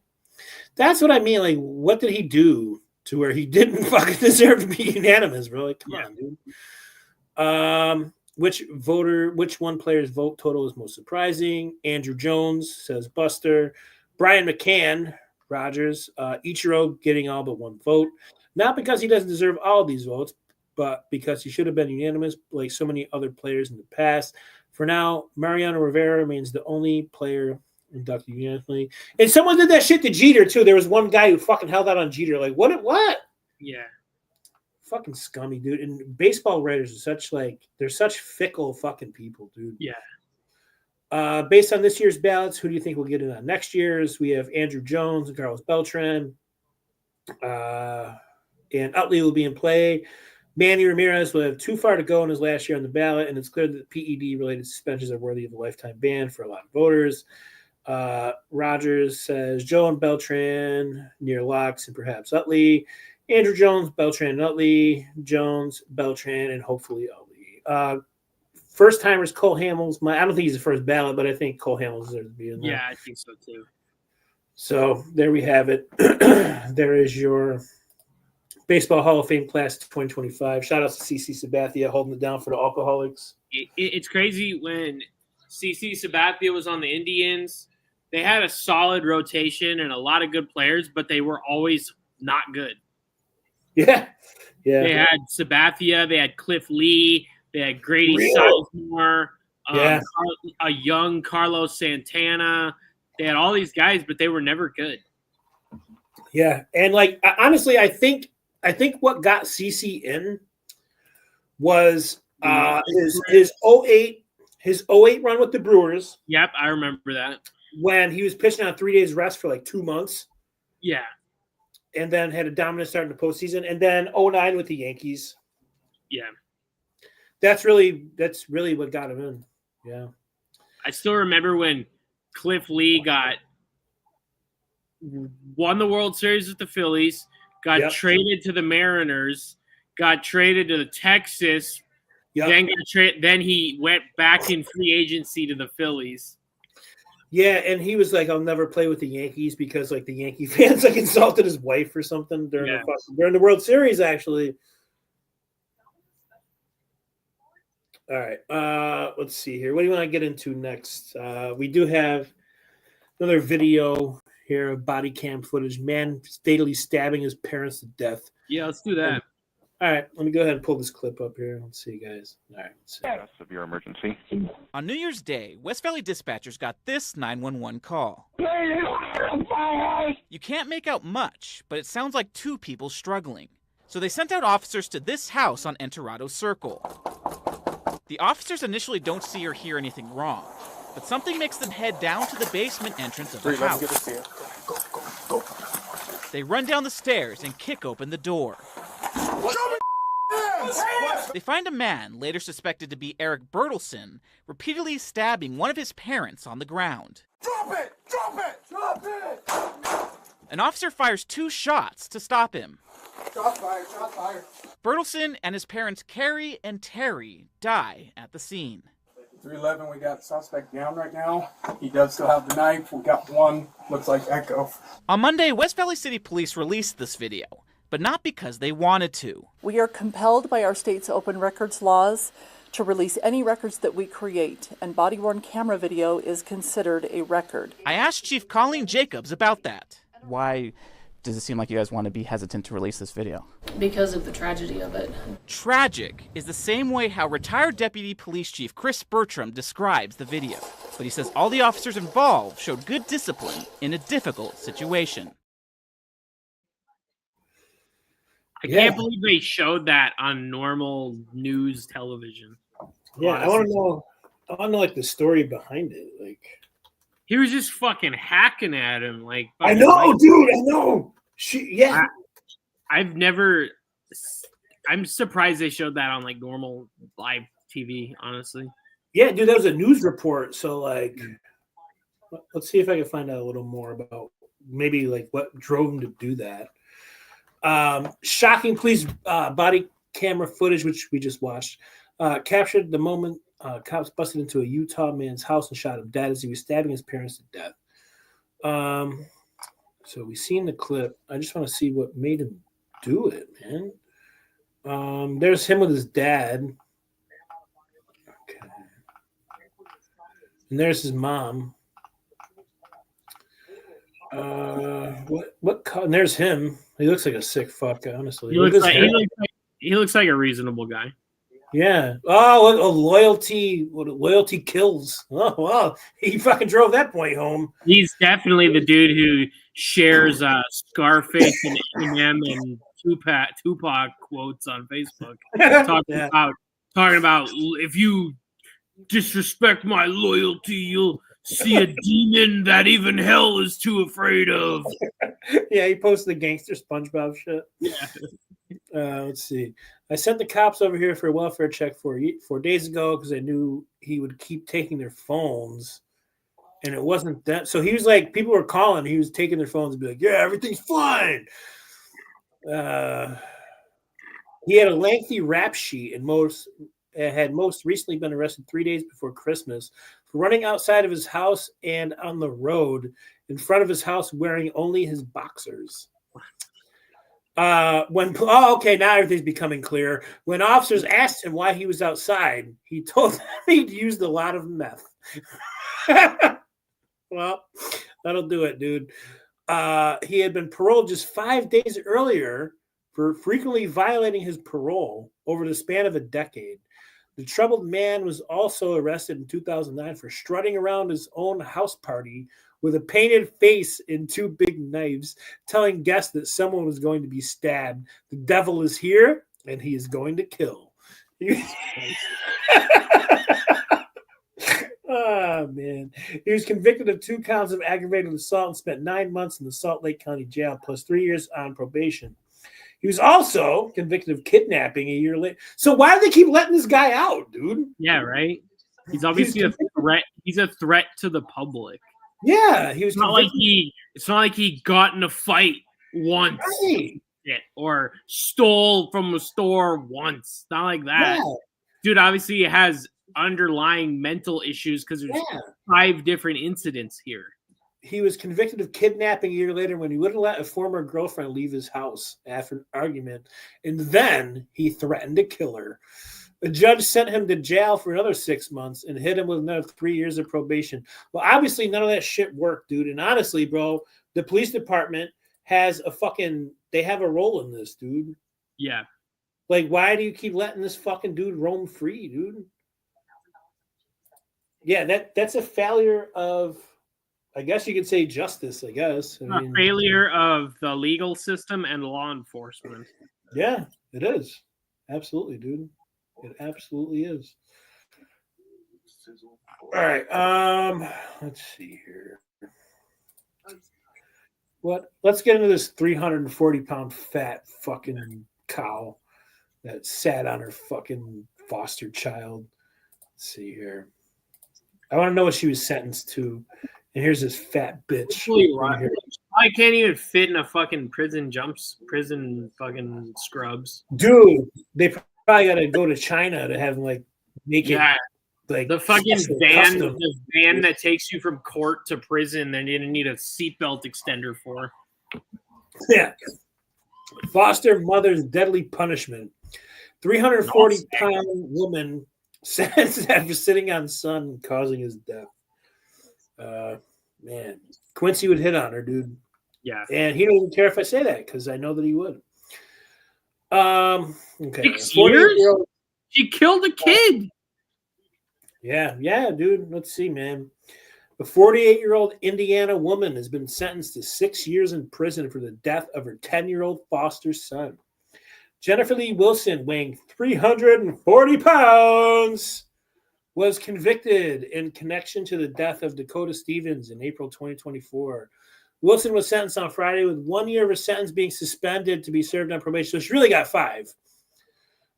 That's what I mean. Like, what did he do to where he didn't fucking deserve to be unanimous, bro? Like, come on, dude. Which one player's vote total is most surprising? Andrew Jones says Buster. Brian McCann, Rogers. Ichiro getting all but 1 vote. Not because he doesn't deserve all these votes, but because he should have been unanimous like so many other players in the past. For now, Mariano Rivera remains the only player inducted unanimously. And someone did that shit to Jeter, too. There was one guy who fucking held out on Jeter. Like, what? Yeah. Fucking scummy, dude. And baseball writers are they're such fickle fucking people, dude. Yeah. Based on this year's ballots, who do you think will get in on next year's? We have Andrew Jones and Carlos Beltran. And Utley will be in play. Manny Ramirez will have too far to go in his last year on the ballot, and it's clear that PED-related suspensions are worthy of a lifetime ban for a lot of voters. Rogers says Joe and Beltran near locks and perhaps Utley. Andrew Jones, Beltran, and Utley. Jones, Beltran, and hopefully Utley. First-timers, Cole Hamels. I don't think he's the first ballot, but I think Cole Hamels deserves to be in there. Yeah, I think so, too. So there we have it. There is your Baseball Hall of Fame class 2025. Shout out to CC Sabathia holding it down for the alcoholics. It's crazy when CC Sabathia was on the Indians. They had a solid rotation and a lot of good players, but they were always not good. Yeah. They had Sabathia, they had Cliff Lee, they had Grady Sizemore, a young Carlos Santana. They had all these guys, but they were never good. Yeah, and like honestly, I think what got CC in was his 08 run with the Brewers. Yep, I remember that. When he was pitching on 3 days rest for like 2 months. Yeah. And then had a dominant start in the postseason. And then 09 with the Yankees. Yeah. That's really what got him in. Yeah. I still remember when Cliff Lee won the World Series with the Phillies, got traded to the Mariners, got traded to the Texas, then he went back in free agency to the Phillies. Yeah, and he was like, "I'll never play with the Yankees," because like the Yankee fans like insulted his wife or something during the World Series. Actually, all right. Let's see here. What do you want to get into next? We do have another video here of body cam footage. Man fatally stabbing his parents to death. Yeah, let's do that. All right, let me go ahead and pull this clip up here. Let's see, guys. All right, let's see. Severe emergency. On New Year's Day, West Valley dispatchers got this 911 call. You can't make out much, but it sounds like 2 people struggling. So they sent out officers to this house on Enterado Circle. The officers initially don't see or hear anything wrong, but something makes them head down to the basement entrance of the house. They run down the stairs and kick open the door. They find a man, later suspected to be Eric Bertelson, repeatedly stabbing one of his parents on the ground. Drop it! Drop it! Drop it! An officer fires 2 shots to stop him. Shot fired! Shot fired! Bertelson and his parents Carrie and Terry die at the scene. 311, we got the suspect down right now. He does still have the knife. We got one, looks like Echo. On Monday, West Valley City Police released this video, but not because they wanted to. We are compelled by our state's open records laws to release any records that we create, and body-worn camera video is considered a record. I asked Chief Colleen Jacobs about that. Why does it seem like you guys want to be hesitant to release this video? Because of the tragedy of it. Tragic is the same way how retired Deputy Police Chief Chris Bertram describes the video. But he says all the officers involved showed good discipline in a difficult situation. I can't believe they showed that on normal news television. Yeah, honestly. I want to know like the story behind it. Like, he was just fucking hacking at him. Like, I know, dude. I know. I'm surprised they showed that on like normal live TV. Honestly. Yeah, dude, that was a news report. So like, let's see if I can find out a little more about maybe like what drove him to do that. Shocking police body camera footage, which we just watched, captured the moment cops busted into a Utah man's house and shot him dead as he was stabbing his parents to death. So we seen the clip. I just want to see what made him do it, man. There's him with his dad. Okay. And there's his mom. And there's him. He looks like a sick fuck, honestly. He looks like a reasonable guy. Yeah. Oh, loyalty kills. Oh, wow. He fucking drove that point home. He's definitely the dude who shares Scarface and Eminem and Tupac quotes on Facebook. Talking about if you disrespect my loyalty, you'll see a demon that even hell is too afraid of. Yeah, he posted the gangster SpongeBob shit. Yeah. Let's see. I sent the cops over here for a welfare check 4 days ago because I knew he would keep taking their phones. And it wasn't that. So he was like, people were calling. He was taking their phones and be like, yeah, everything's fine. He had a lengthy rap sheet and had most recently been arrested 3 days before Christmas for running outside of his house and on the road in front of his house wearing only his boxers. Now everything's becoming clear. When officers asked him why he was outside, he told them he'd used a lot of meth. Well, that'll do it, dude. He had been paroled just 5 days earlier for frequently violating his parole over the span of a decade. The troubled man was also arrested in 2009 for strutting around his own house party with a painted face and 2 big knives, telling guests that someone was going to be stabbed. The devil is here, and he is going to kill. Oh, man. He was convicted of 2 counts of aggravated assault and spent 9 months in the Salt Lake County Jail, plus 3 years on probation. He was also convicted of kidnapping a year later. So why do they keep letting this guy out, dude? Yeah, right? He's obviously a threat. He's a threat to the public. Yeah, he was. It's not like he got in a fight once, right, or stole from a store once. Not like that, yeah. Dude. Obviously, he has underlying mental issues because there's 5 different incidents here. He was convicted of kidnapping a year later when he wouldn't let a former girlfriend leave his house after an argument, and then he threatened to kill her. A judge sent him to jail for another 6 months and hit him with another 3 years of probation. Well, obviously, none of that shit worked, dude. And honestly, bro, the police department has they have a role in this, dude. Yeah. Like, why do you keep letting this fucking dude roam free, dude? Yeah, that's a failure of, I guess you could say, justice, I guess. A failure of the legal system and law enforcement. Yeah, it is. Absolutely, dude. It absolutely is. All right. Let's see here. Let's get into this 340-pound fat fucking cow that sat on her fucking foster child. Let's see here. I want to know what she was sentenced to. And here's this fat bitch. I can't even fit in a fucking prison fucking scrubs. Dude, they probably got to go to China to have like make it like the fucking van that takes you from court to prison. They didn't need a seatbelt extender for. Yeah. Foster mother's deadly punishment. 340-pound woman sentenced after sitting on son causing his death. Man, Quincy would hit on her, dude. Yeah. And he doesn't care if I say that because I know that he would. Okay. 6 years? She killed a kid. Yeah, dude. Let's see, man. A 48-year-old Indiana woman has been sentenced to 6 years in prison for the death of her 10-year-old foster son. Jennifer Lee Wilson, weighing 340 pounds, was convicted in connection to the death of Dakota Stevens in April 2024. Wilson was sentenced on Friday with 1 year of her sentence being suspended to be served on probation. So she really got 5.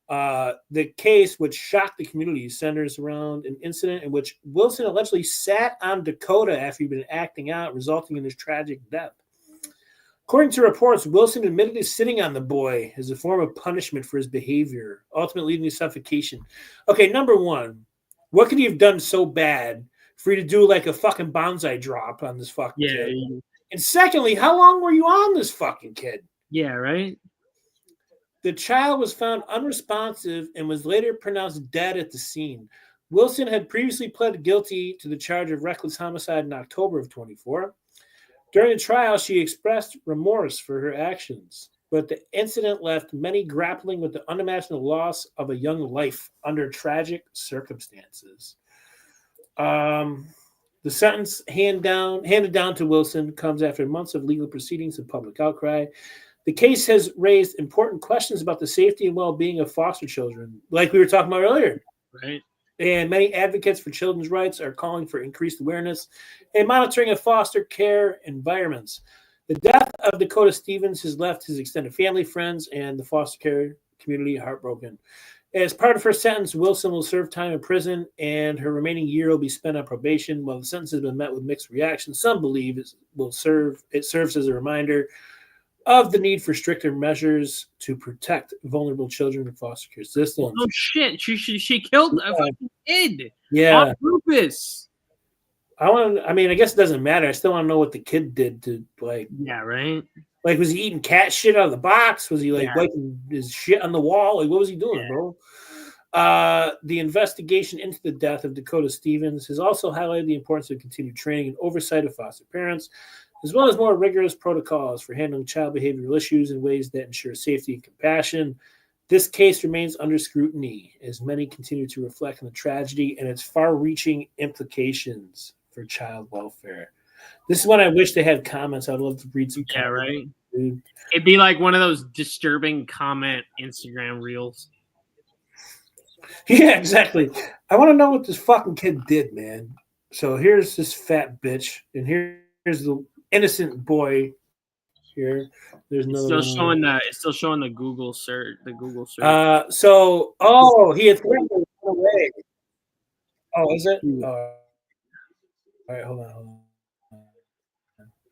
The case, which shocked the community, centers around an incident in which Wilson allegedly sat on Dakota after he'd been acting out, resulting in his tragic death. According to reports, Wilson admitted to sitting on the boy as a form of punishment for his behavior, ultimately leading to suffocation. Okay, number one, what could he have done so bad for you to do like a fucking bonsai drop on this fucking kid? And secondly, how long were you on this fucking kid? Yeah, right? The child was found unresponsive and was later pronounced dead at the scene. Wilson had previously pled guilty to the charge of reckless homicide in October of 24. During the trial, she expressed remorse for her actions, but the incident left many grappling with the unimaginable loss of a young life under tragic circumstances. The sentence handed down to Wilson comes after months of legal proceedings and public outcry. The case has raised important questions about the safety and well-being of foster children, like we were talking about earlier. Right. And many advocates for children's rights are calling for increased awareness and monitoring of foster care environments. The death of Dakota Stevens has left his extended family, friends, and the foster care community heartbroken. As part of her sentence, Wilson will serve time in prison, and her remaining year will be spent on probation. While the sentence has been met with mixed reactions, some believe it serves as a reminder of the need for stricter measures to protect vulnerable children in foster care systems. Oh shit! She killed a fucking kid. Yeah, on purpose. I guess it doesn't matter. I still want to know what the kid did to like. Yeah, right. Like, was he eating cat shit out of the box? Was he like wiping his shit on the wall? Like, what was he doing, bro? The investigation into the death of Dakota Stevens has also highlighted the importance of continued training and oversight of foster parents, as well as more rigorous protocols for handling child behavioral issues in ways that ensure safety and compassion. This case remains under scrutiny as many continue to reflect on the tragedy and its far-reaching implications for child welfare. This is when I wish they had comments. I'd love to read some comments. Right. Dude. It'd be like one of those disturbing comment Instagram reels. Yeah, exactly. I want to know what this fucking kid did, man. So here's this fat bitch, and here's the innocent boy. Here, there's no. It's still showing the Google search. The Google search. He had threatened to run away. Oh, is it? All right, hold on.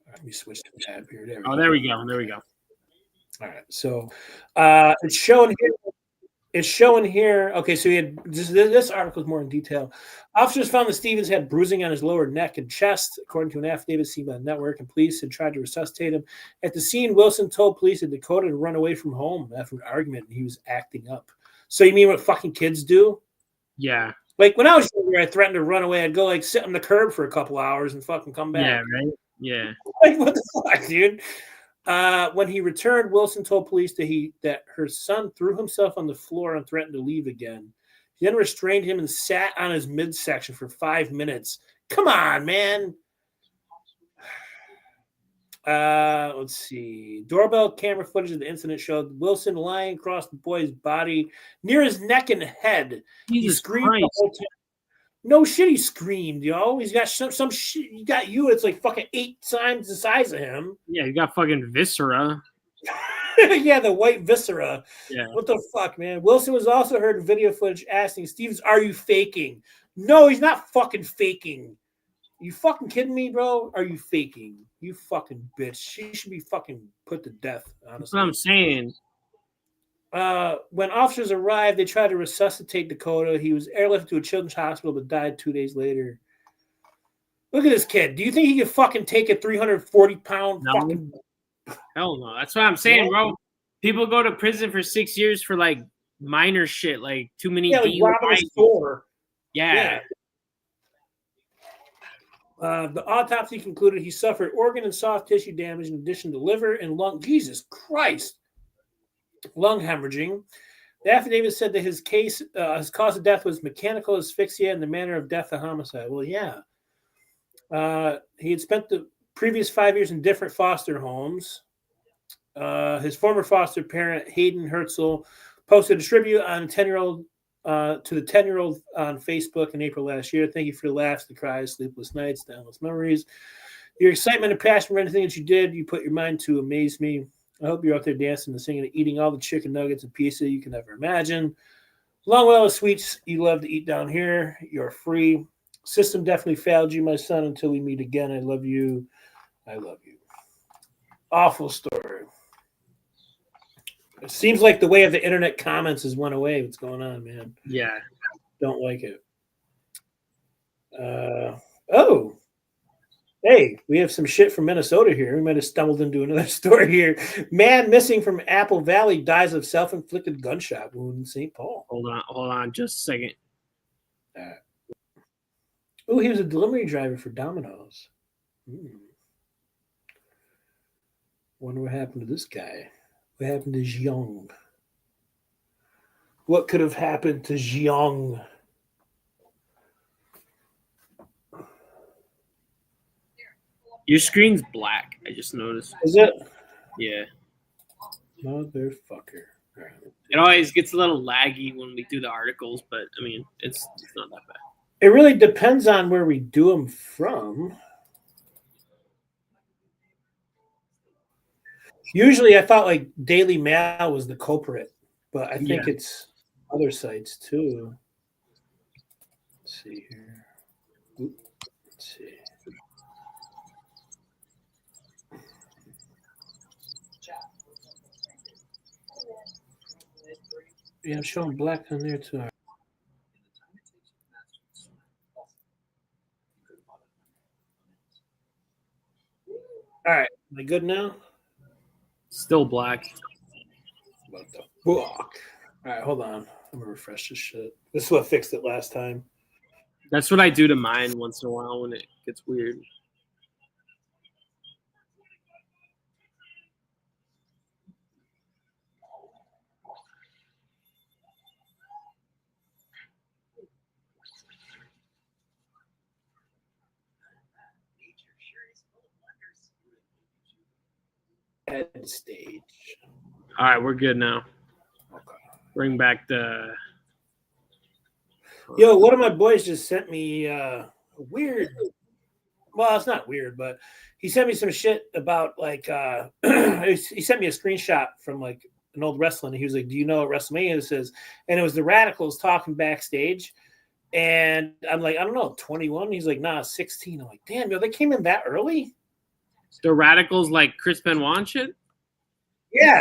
Let me switch to the tab here. There we go. All right, so it's showing here. It's showing here. Okay, so he had this article is more in detail. Officers found that Stevens had bruising on his lower neck and chest, according to an affidavit seen by the network, and police had tried to resuscitate him. At the scene, Wilson told police that Dakota had run away from home after an argument, and he was acting up. So you mean what fucking kids do? Yeah. Like when I was younger, I threatened to run away. I'd go like sit on the curb for a couple hours and fucking come back. Yeah, right. Yeah. Like what the fuck, dude? When he returned, Wilson told police that her son threw himself on the floor and threatened to leave again. He then restrained him and sat on his midsection for 5 minutes. Come on, man. Let's see. Doorbell camera footage of the incident showed Wilson lying across the boy's body near his neck and head. He screamed the whole time. No shit, he screamed, yo. He's got some shit. You got you. It's like fucking 8 times the size of him. Yeah, you got fucking viscera. Yeah, the white viscera. Yeah. What the fuck, man? Wilson was also heard in video footage asking Stevens, "Are you faking?" No, he's not fucking faking. You fucking kidding me, bro? Are you faking? You fucking bitch. She should be fucking put to death, honestly. That's what I'm saying. When officers arrived, they tried to resuscitate Dakota. He was airlifted to a children's hospital but died 2 days later. Look at this kid. Do you think he could fucking take a 340-pound fucking... Hell no. That's what I'm saying, bro. People go to prison for 6 years for like minor shit, like too many like robbing a store. Yeah. The autopsy concluded he suffered organ and soft tissue damage in addition to liver and lung. Jesus Christ. Lung hemorrhaging. The affidavit said that his cause of death was mechanical asphyxia and the manner of death a homicide. Well, yeah. He had spent the previous 5 years in different foster homes. His former foster parent, Hayden Herzl, posted a tribute on 10-year-old to the 10-year-old on Facebook in April last year. Thank you for the laughs, the cries, sleepless nights, the endless memories. Your excitement and passion for anything that you did, you put your mind to amaze me. I hope you're out there dancing and singing and eating all the chicken nuggets and pizza you can ever imagine. Along with all the sweets you love to eat down here, you're free. System definitely failed you, my son. Until we meet again, I love you. I love you. Awful story. It seems like the way of the internet comments has went away. What's going on, man? Yeah. Don't like it. Oh. Hey, we have some shit from Minnesota here. We might have stumbled into another story here. Man missing from Apple Valley dies of self-inflicted gunshot wound in St. Paul. Hold on, just a second. Oh, he was a delivery driver for Domino's. Wonder what happened to this guy. What happened to Jiang? What could have happened to Jiang? Your screen's black. I just noticed. Is it? Yeah. Motherfucker. It always gets a little laggy when we do the articles, but I mean, it's not that bad. It really depends on where we do them from. Usually I thought like Daily Mail was the culprit, but I think it's other sites too. Let's see here. Let's see. Yeah, I'm showing black on there too. All right, am I good now? Still black. What the fuck? All right, hold on. I'm gonna refresh this shit. This is what fixed it last time. That's what I do to mine once in a while when it gets weird. Head stage. All right, we're good now. Okay. Bring back the. Yo, one of my boys just sent me a weird. Well, it's not weird, but he sent me some shit about like he sent me a screenshot from like an old wrestling. He was like, "Do you know what WrestleMania this is?" And it was the Radicals talking backstage. And I'm like, I don't know, 21. He's like, nah, 16. I'm like, damn, yo, they came in that early. The Radicals like Chris Benoit and shit? Yeah.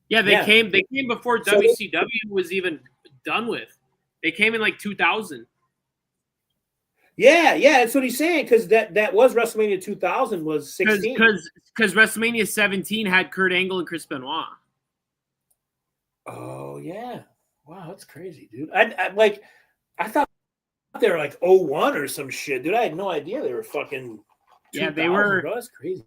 Yeah, they came before WCW was even done with. They came in like 2000. Yeah, that's what he's saying, because that was WrestleMania 2000 was 16. Because WrestleMania 17 had Kurt Angle and Chris Benoit. Oh yeah. Wow, that's crazy, dude. I thought they were like 01 or some shit, dude. I had no idea they were fucking. Yeah, they were. Bro, that's crazy.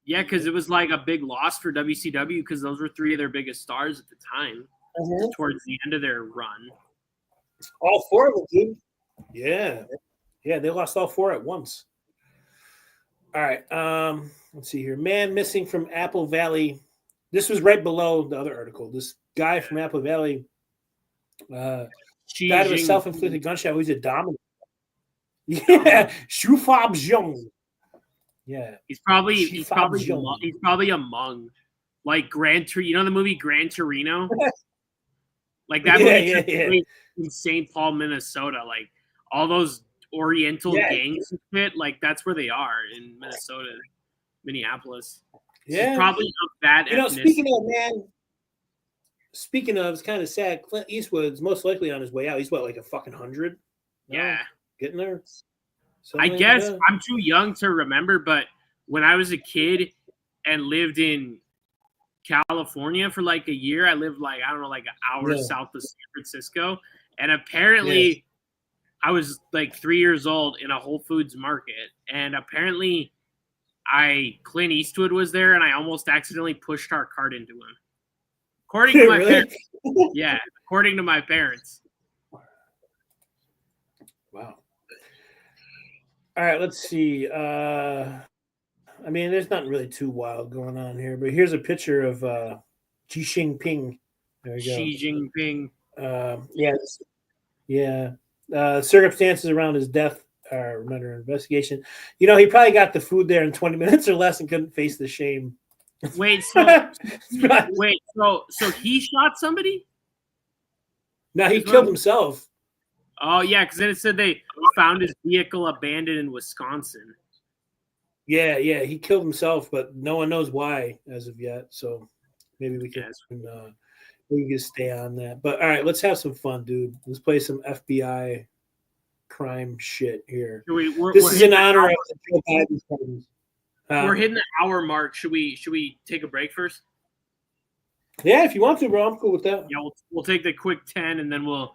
Yeah, because it was like a big loss for WCW because those were three of their biggest stars at the time. Towards the end of their run. All four of them, dude. Yeah, they lost all four at once. All right. Let's see here. Man missing from Apple Valley. This was right below the other article. This guy from Apple Valley died of a self-inflicted gunshot. He's a dominant. Yeah, Xu Fab Zhong. Yeah, he's probably a Hmong, like Gran Torino. You know the movie Gran Torino? Like that movie took place in St. Paul, Minnesota. Like all those Oriental gangs and shit. Like that's where they are in Minnesota, Minneapolis. Yeah, he's probably of that. You know, speaking of, it's kind of sad. Clint Eastwood's most likely on his way out. He's what, like a fucking 100? Yeah, getting there. I guess I'm too young to remember, but when I was a kid and lived in California for like a year, I lived like, I don't know, like an hour south of San Francisco. And apparently I was like 3 years old in a Whole Foods market, and apparently, Clint Eastwood was there, and I almost accidentally pushed our cart into him. According to my Really? parents, yeah, according to my parents. Wow. All right, let's see. I mean, there's nothing really too wild going on here, but here's a picture of Xi Jinping. There we go. Xi Jinping. Yeah. Circumstances around his death are under investigation. You know, he probably got the food there in 20 minutes or less and couldn't face the shame. Wait, so he shot somebody? No, he killed himself. Oh yeah, because then it said they found his vehicle abandoned in Wisconsin. Yeah, he killed himself, but no one knows why as of yet. So maybe we can stay on that. But all right, let's have some fun, dude. Let's play some FBI crime shit here. This is in honor of the Joe Biden's pardons. We're hitting the hour mark. Should we take a break first? Yeah, if you want to, bro, I'm cool with that. Yeah, we'll take the quick 10, and then we'll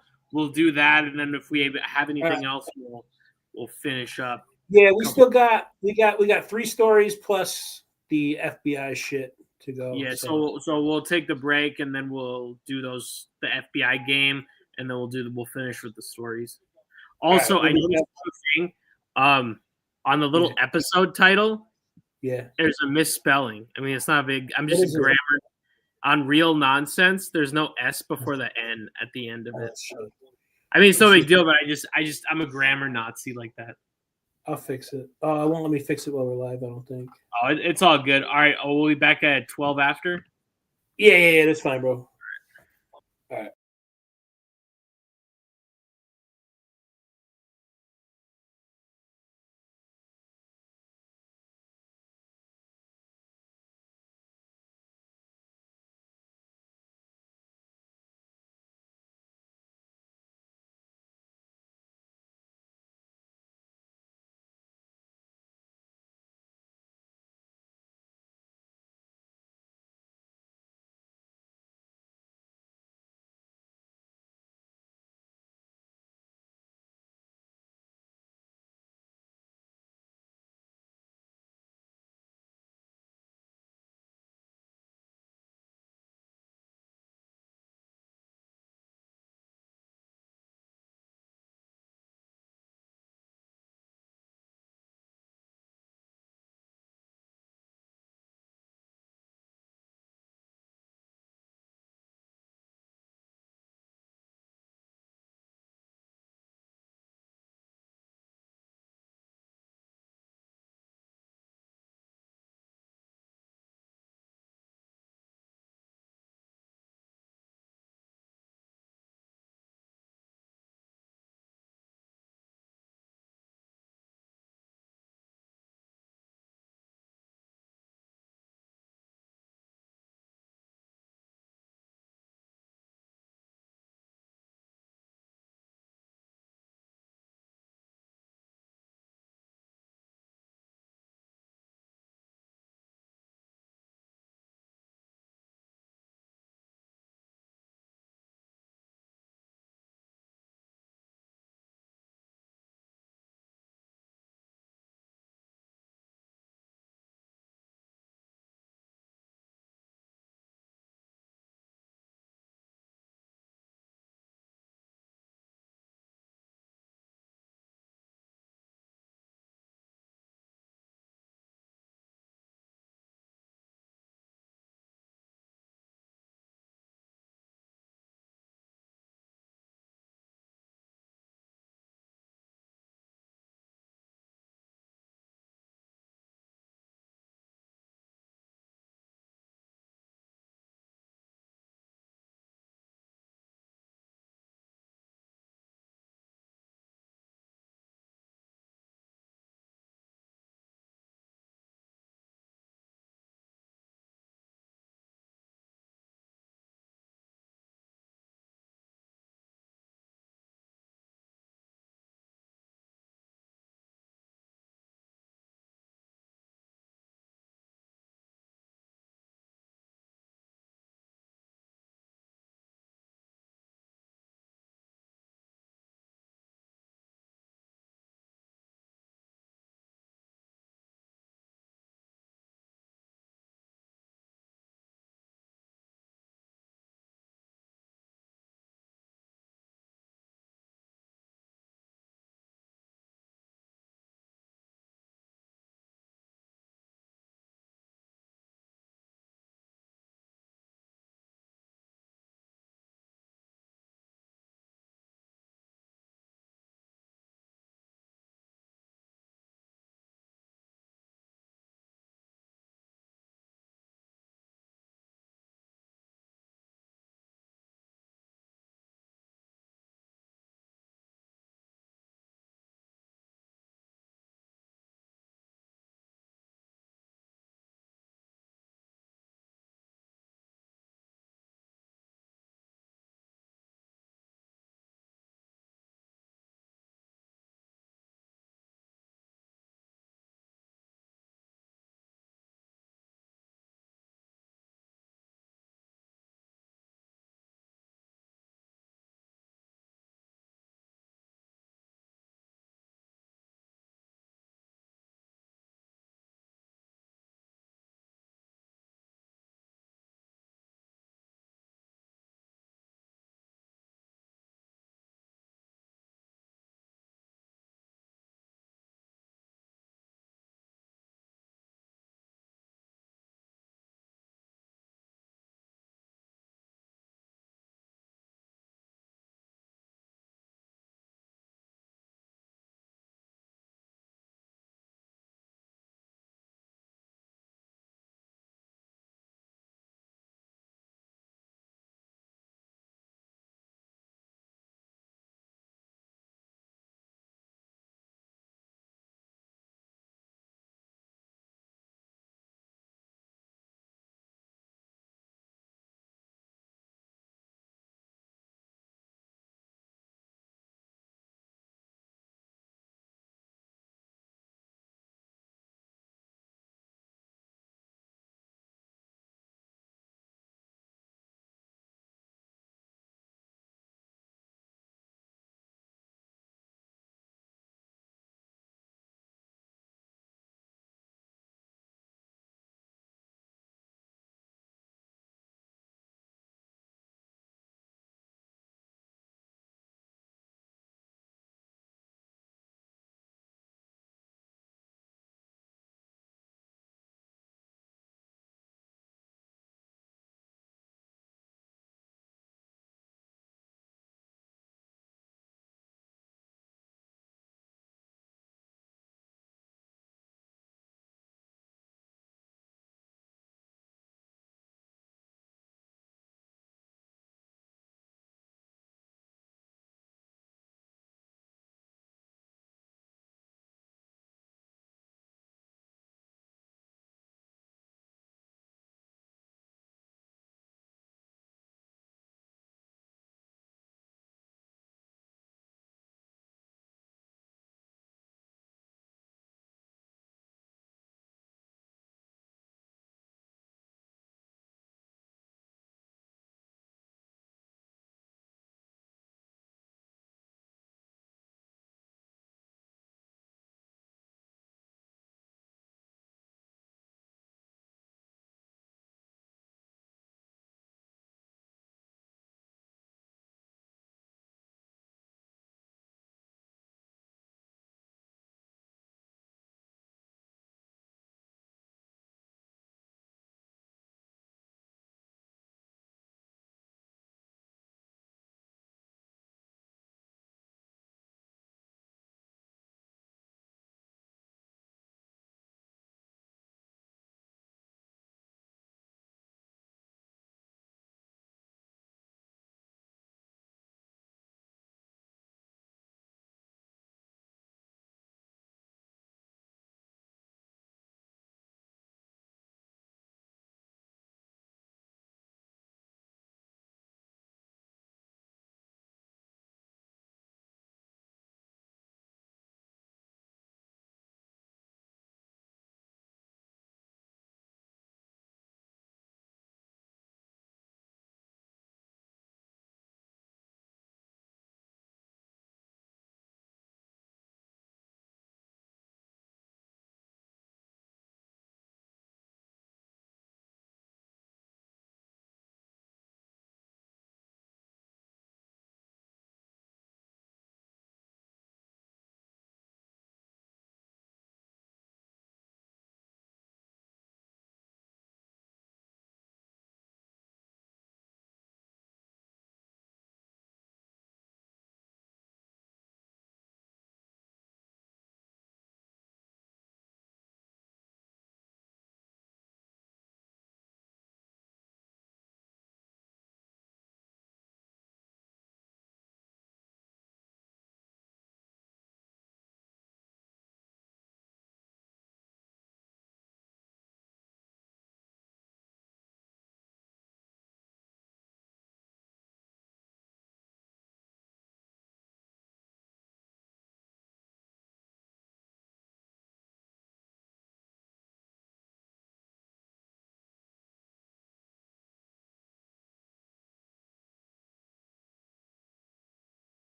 do that, and then if we have anything else, we'll finish up. Yeah, we got 3 stories plus the FBI shit to go. Yeah, so we'll take the break, and then we'll do the FBI game, and then we'll finish with the stories. Also, I noticed one thing on the little episode title. Yeah, there's a misspelling. I mean, it's not big. I'm just a grammar. On Real Nonsense, there's no S before the N at the end of it. I mean, it's no big deal, but I'm a grammar Nazi like that. I'll fix it. Oh, it won't let me fix it while we're live, I don't think. Oh, it's all good. All right. Oh, we'll be back at 12 after? Yeah, that's fine, bro. All right.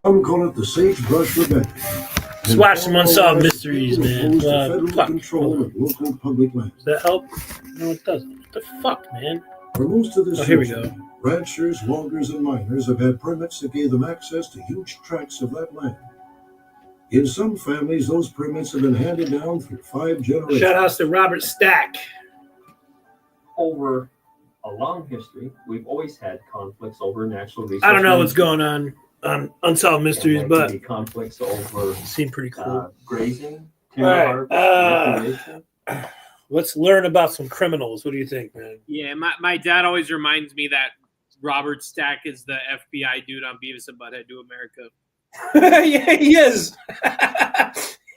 Some call it the sagebrush revenge. Let's watch some Unsolved Mysteries, man. Fuck. Control of local public lands. Does that help? No, it doesn't. What the fuck, man? For most of this Oh, here we century, go. ranchers, loggers, and miners have had permits that gave them access to huge tracts of that land. In some families, those permits have been handed down through 5 generations. Shout outs to Robert Stack. Over a long history, we've always had conflicts over natural resources. I don't know what's going on Unsolved Mysteries, but conflicts over seem pretty cool. Grazing, All right, let's learn about some criminals. What do you think, man? Yeah, my dad always reminds me that Robert Stack is the FBI dude on Beavis and Butthead Do America. Yeah, he is. Yeah,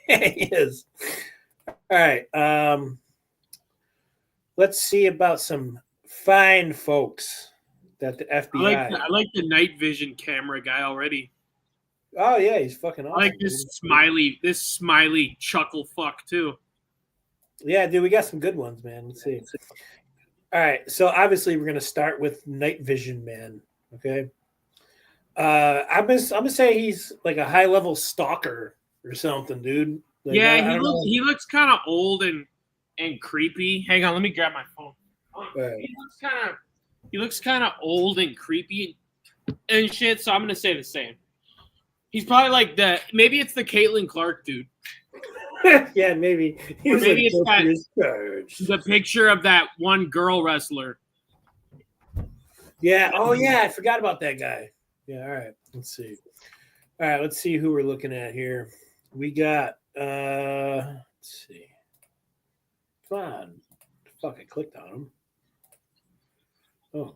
he is. All right. Let's see about some fine folks that the FBI. I like the night vision camera guy already. Oh yeah, he's fucking awesome. I like this smiley chuckle fuck too. Yeah, dude, we got some good ones, man. Let's see. All right, so obviously we're gonna start with Night Vision Man. Okay. I'm gonna say he's like a high level stalker or something, dude. Like, yeah, he looks kind of old and creepy. Hang on, let me grab my phone. Right. He looks kind of old and creepy and shit. So I'm gonna say the same. He's probably like maybe it's the Caitlin Clark dude. Yeah, maybe. Or maybe it's the picture of that one girl wrestler. Yeah. Oh yeah, I forgot about that guy. Yeah. All right. Let's see. All right. Let's see who we're looking at here. We got. Let's see. Come on. Fuck! I clicked on him. Oh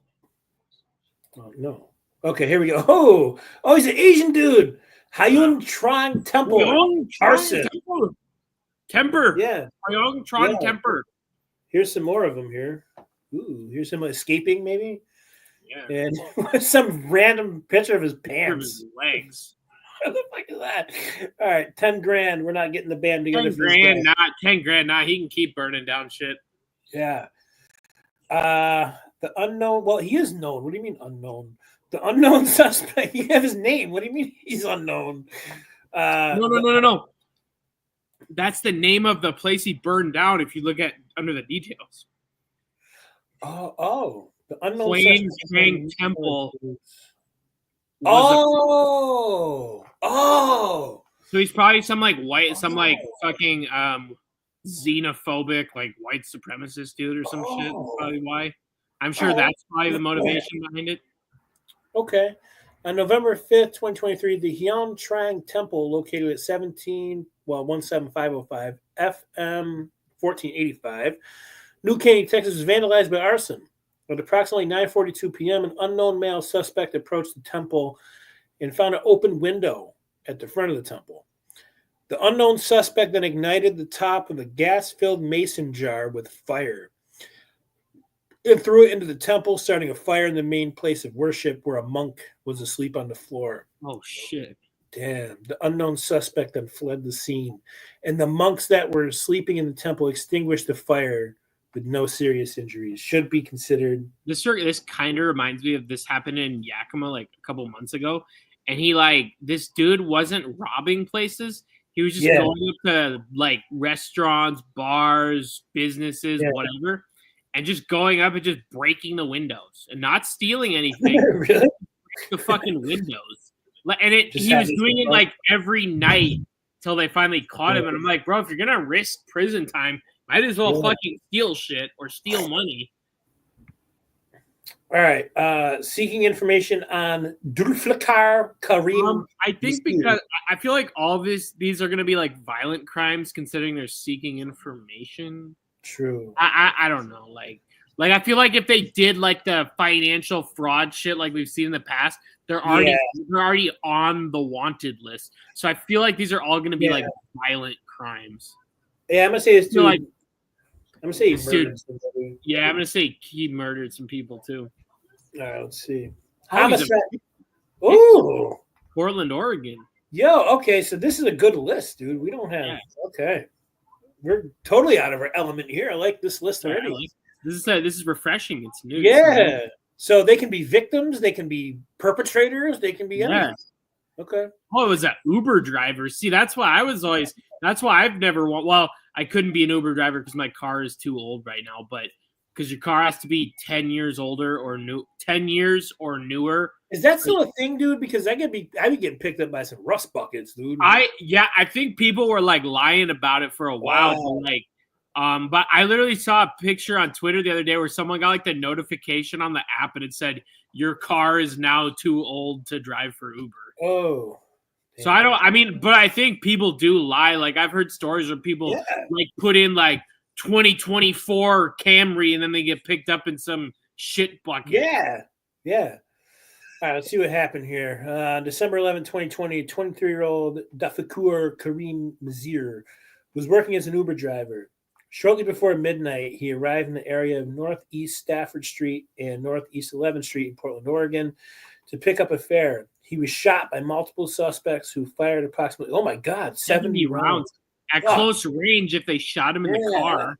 no. Okay, here we go. Oh, he's an Asian dude. Hyun Trong Temple. Arson. Temper. Yeah. Hyun Trong Temper. Here's some more of them here. Ooh, here's him escaping, maybe. Yeah. And some random picture of his pants. His legs. What the fuck is that? All right, 10 grand. We're not getting the band together. 10 grand, not 10 grand. Nah, he can keep burning down shit. Yeah. The unknown. Well, he is known. What do you mean unknown? The unknown suspect. You have his name. What do you mean he's unknown? No. That's the name of the place he burned down. If you look at under the details. Oh, the unknown Plains Hang Temple. Oh. So he's probably some fucking xenophobic, like white supremacist dude or some shit. That's probably why. I'm sure that's probably the motivation behind it. Okay. On November 5th, 2023, the Hyun Trang Temple, located at 17505 FM 1485, New Caney, Texas, was vandalized by arson. At approximately 9:42 p.m., an unknown male suspect approached the temple and found an open window at the front of the temple. The unknown suspect then ignited the top of a gas-filled mason jar with fire and threw it into the temple, starting a fire in the main place of worship where a monk was asleep on the floor. Oh, shit. Damn. The unknown suspect then fled the scene, and the monks that were sleeping in the temple extinguished the fire with no serious injuries. Should be considered. This kind of reminds me of this happened in Yakima like a couple months ago, and this dude wasn't robbing places. He was just going up to like restaurants, bars, businesses, whatever, and just going up and just breaking the windows and not stealing anything. Really? The fucking windows. And he was doing it like every night till they finally caught him. And I'm like, bro, if you're gonna risk prison time, might as well fucking steal shit or steal money. All right. Seeking information on Dulflakar Karim. I think because I feel like all of these are going to be like violent crimes, considering they're seeking information. True. I don't know. Like I feel like if they did like the financial fraud shit like we've seen in the past, they're already on the wanted list. So I feel like these are all going to be like violent crimes. Yeah, I'm gonna say this too. Like, I'm gonna say he murdered somebody. Yeah, I'm gonna say he murdered some people too. All right, let's see. Homicide. Ooh, Portland, Oregon. Yo, okay, so this is a good list, dude. We don't have okay. We're totally out of our element here. I like this list already. This is refreshing. It's new. Yeah. So they can be victims, they can be perpetrators, they can be anything. Okay. Oh, it was an Uber driver. See, that's why I was always. That's why I've never. Well, I couldn't be an Uber driver because my car is too old right now. But because your car has to be 10 years older or 10 years or newer. Is that still a thing, dude? Because I'd be getting picked up by some rust buckets, dude. I think people were like lying about it for a while. Wow. But I literally saw a picture on Twitter the other day where someone got like the notification on the app and it said your car is now too old to drive for Uber. Oh. So but I think people do lie. Like I've heard stories where people like put in like 2024 Camry and then they get picked up in some shit bucket. Yeah. Yeah. All right, let's see what happened here. December 11, 2020, 23-year-old Dafakur Kareem Mazir was working as an Uber driver. Shortly before midnight, he arrived in the area of Northeast Stafford Street and Northeast 11th Street in Portland, Oregon, to pick up a fare. He was shot by multiple suspects who fired approximately, 70 rounds. At close range if they shot him in the car.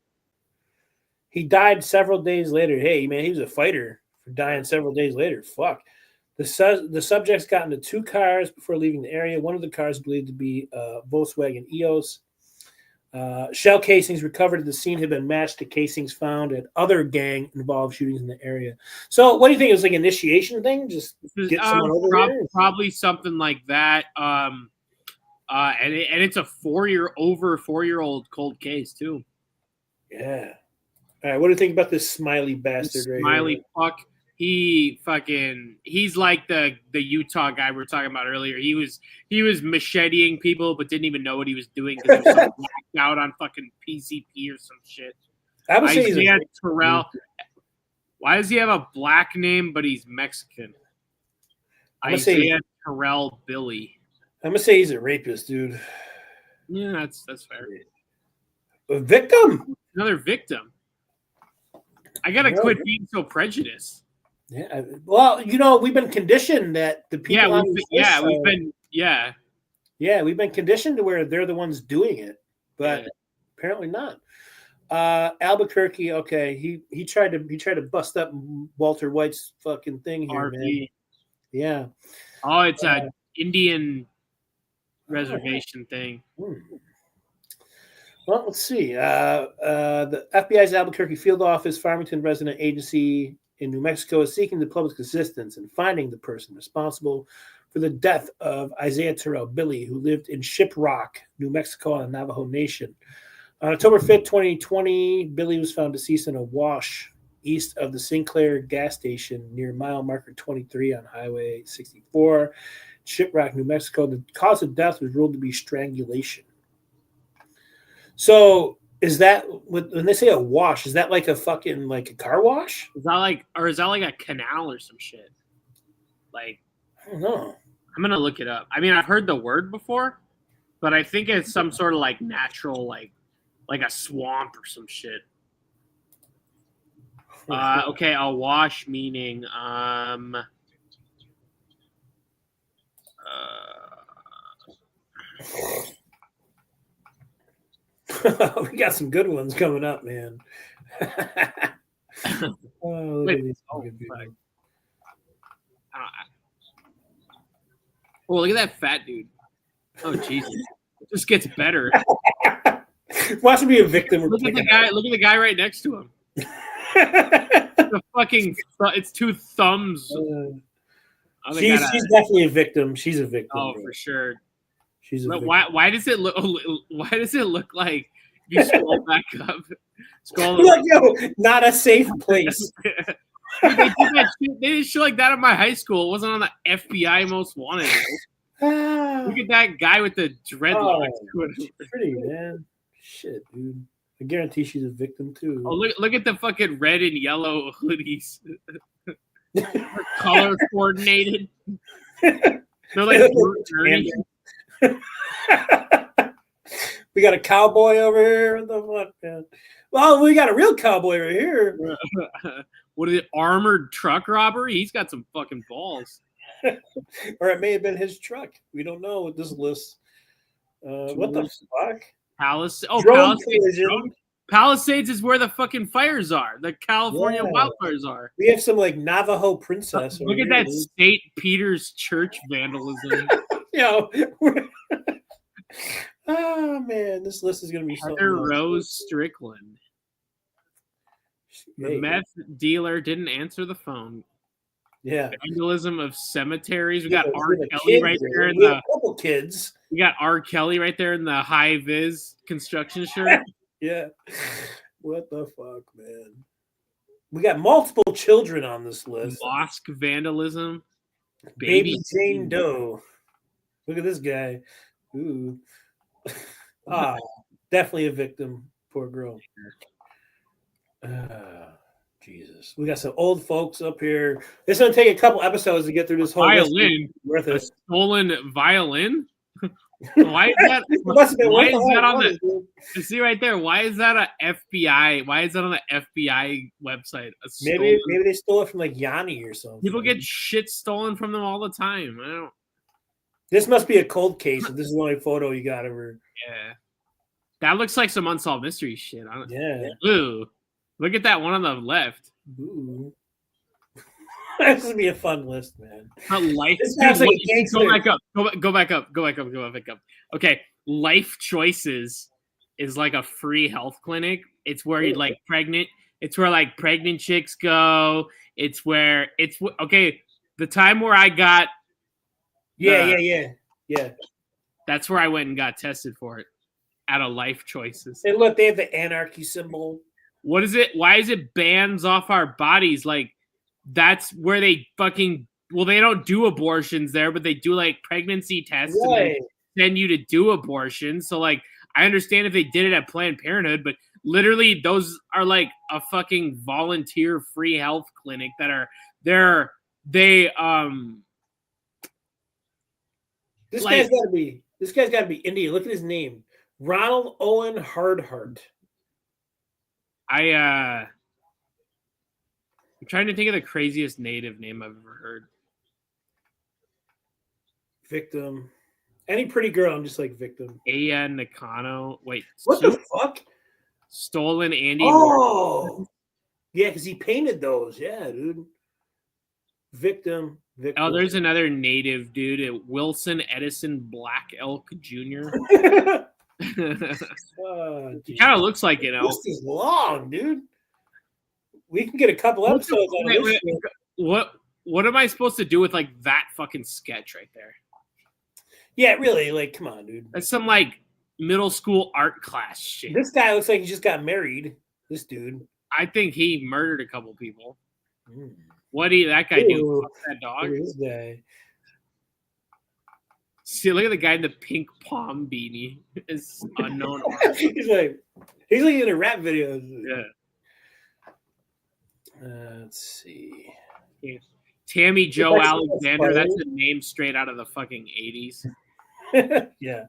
He died several days later. Hey, man, he was a fighter for dying several days later. Fuck. The subjects got into two cars before leaving the area. One of the cars believed to be Volkswagen EOS. Shell casings recovered at the scene had been matched to casings found at other gang-involved shootings in the area. So, what do you think? It was like an initiation thing? Just get someone over here? Probably something like that. And it's a 4-year-old cold case too. Yeah. All right. What do you think about this smiley bastard right here? Smiley fuck. He's like the Utah guy we were talking about earlier. He was macheteing people, but didn't even know what he was doing because he was so blacked out on fucking PCP or some shit. I would say Isaiah Terrell. Why does he have a black name but he's Mexican? Isaiah Terrell Billy. I'm gonna say he's a rapist, dude. Yeah, that's fair. A victim. Another victim. I gotta quit being so prejudiced. Yeah, well, we've been conditioned that the people. We've been conditioned to where they're the ones doing it, but apparently not. Albuquerque, okay, he tried to bust up Walter White's fucking thing here, man. Yeah. Oh, it's a Indian reservation thing. Well, let's see. The FBI's Albuquerque field office, Farmington resident agency in New Mexico, is seeking the public's assistance in finding the person responsible for the death of Isaiah Terrell Billy, who lived in Shiprock, New Mexico, on the Navajo Nation. On October 5th, 2020, Billy was found deceased in a wash east of the Sinclair gas station near mile marker 23 on Highway 64, Shiprock, New Mexico. The cause of death was ruled to be strangulation. So, is that when they say a wash? Is that like a fucking like a car wash? Is that like a canal or some shit? Like, I don't know. I'm gonna look it up. I mean, I've heard the word before, but I think it's some sort of like natural, like a swamp or some shit. Okay, a wash meaning we got some good ones coming up, man. Look at that fat dude. Oh Jesus. It just gets better. Watch him be a victim. Look at the guy right next to him. It's two thumbs. She's definitely a victim. She's a victim. Oh, bro. For sure. She's a victim. Why does it look? Why does it look like if you scroll back up? Not a safe place. They did shit like that at my high school. It wasn't on the FBI Most Wanted. Look at that guy with the dreadlocks. Pretty, man. Shit, dude. I guarantee she's a victim too. Oh, look at the fucking red and yellow hoodies. Color coordinated. They're like dirty. We got a cowboy over here. What the fuck, man? Well, we got a real cowboy right here. What is it? Armored truck robbery? He's got some fucking balls. Or it may have been his truck. We don't know what this list. What the fuck? Palisades is where the fucking fires are. The California wildfires are. We have some like Navajo princess. Look at that St. Peter's Church vandalism. Yo. Oh man, this list is gonna be so. Heather Rose Strickland. The meth dealer didn't answer the phone. Yeah. Vandalism of cemeteries. We got Yeah, R. we got Kelly kids right there. there in We have the. a couple kids. We got R. Kelly right there in the high vis construction shirt. Yeah. What the fuck, man? We got multiple children on this list. Mosque vandalism. Baby Jane Doe. Look at this guy. Ooh. Ah, definitely a victim. Poor girl. Jesus. We got some old folks up here. It's going to take a couple episodes to get through this whole violin. Worth a it. stolen violin? Why is that? Why is that on the? See right there. Why is that a FBI? Why is that on the FBI website? Maybe they stole it from like Yanni or something. People get shit stolen from them all the time. I don't. This must be a cold case. If this is the only photo you got of her. Yeah, that looks like some unsolved mystery shit. Yeah. Ooh, look at that one on the left. Ooh. This would be a fun list, man. Life. Dude, go back up. Go back up. Go back up. Go back up. Okay. Life Choices is like a free health clinic. It's where you like pregnant. It's where like pregnant chicks go. It's where it's okay. The time where I got. Yeah. That's where I went and got tested for it. At a Life Choices. And look, they have the anarchy symbol. What is it? Why is it bands off our bodies? Like. That's where they fucking they don't do abortions there, but they do like pregnancy tests and they send you to do abortions. So like I understand if they did it at Planned Parenthood, but literally those are like a fucking volunteer free health clinic that are this guy's gotta be Indian. Look at his name. Ronald Owen Hardhart. I'm trying to think of the craziest native name I've ever heard. Victim. Any pretty girl, I'm just like victim. Aya Nakano. Wait. What the fuck? Stolen Andy. Oh. Yeah, because he painted those. Yeah, dude. Victim. Oh, there's another native dude. Wilson Edison Black Elk Jr. He kind of looks like an elk. This is long, dude. We can get a couple episodes on this. What am I supposed to do with like that fucking sketch right there? Yeah, really. Like, come on, dude. That's some like middle school art class shit. This guy looks like he just got married. This dude. I think he murdered a couple people. What did that guy do? Fuck that dog. This guy. See, look at the guy in the pink palm beanie. It's unknown. he's like in a rap video. Yeah. Let's see. Tammy Joe Alexander. That's a name straight out of the fucking 80s. Yeah.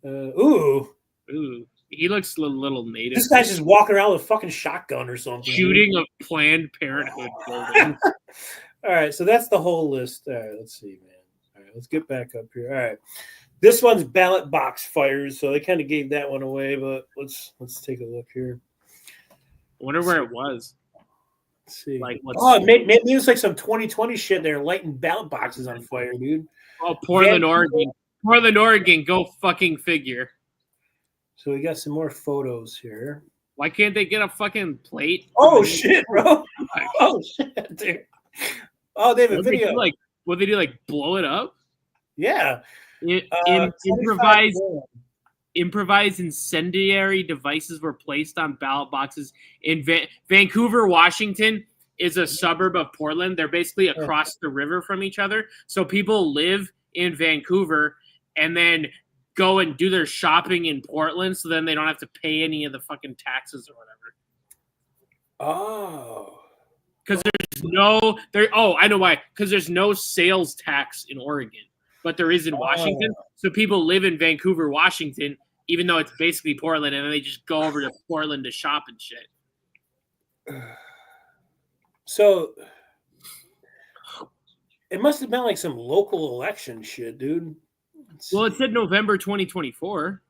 Ooh. He looks a little native. This guy's just walking around with a fucking shotgun or something. Shooting a Planned Parenthood building. All right, so that's the whole list. All right, let's see, man. All right, let's get back up here. All right. This one's ballot box fires, so they kind of gave that one away, but let's take a look here. I wonder where it was. Let's see. Like, maybe it's like some 2020 shit. They're lighting ballot boxes on fire, dude. Oh, Portland, Oregon. Portland, Oregon. Go fucking figure. So we got some more photos here. Why can't they get a fucking plate? Oh shit, bro! Oh shit, dude! Oh, they have a video. What they do? Like blow it up? Yeah. Improvised incendiary devices were placed on ballot boxes in Vancouver, Washington. Is a suburb of Portland. They're basically across the river from each other. So people live in Vancouver and then go and do their shopping in Portland, so then they don't have to pay any of the fucking taxes or whatever. Oh. Because I know why. Because there's no sales tax in Oregon, but there is in Washington. So people live in Vancouver, Washington, even though it's basically Portland, and then they just go over to Portland to shop and shit. So it must have been like some local election shit, dude. Well, it said November 2024.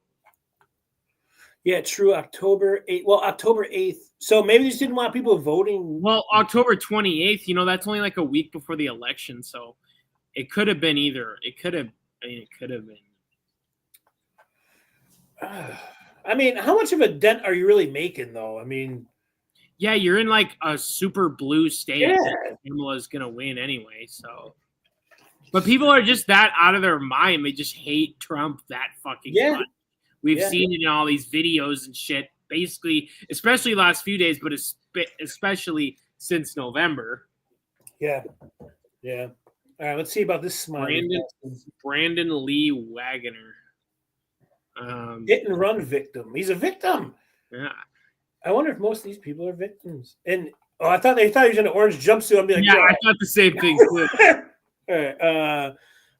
Yeah, true. October 8th. Well, October 8th. So maybe they just didn't want people voting. Well, October 28th, that's only like a week before the election. So it could have been either. It could have I mean, it could have been. I mean, how much of a dent are you really making, though? I mean, yeah, you're in like a super blue state. Yeah. Kamala's gonna win anyway, so. But people are just that out of their mind. They just hate Trump that fucking much. We've seen it in all these videos and shit. Basically, especially last few days, but especially since November. Yeah. All right, let's see about this smiley. Brandon Lee Wagner. Hit and run victim. He's a victim. Yeah. I wonder if most of these people are victims. And I thought he was in an orange jumpsuit. I'd be like, yeah, I thought the same thing too. All right.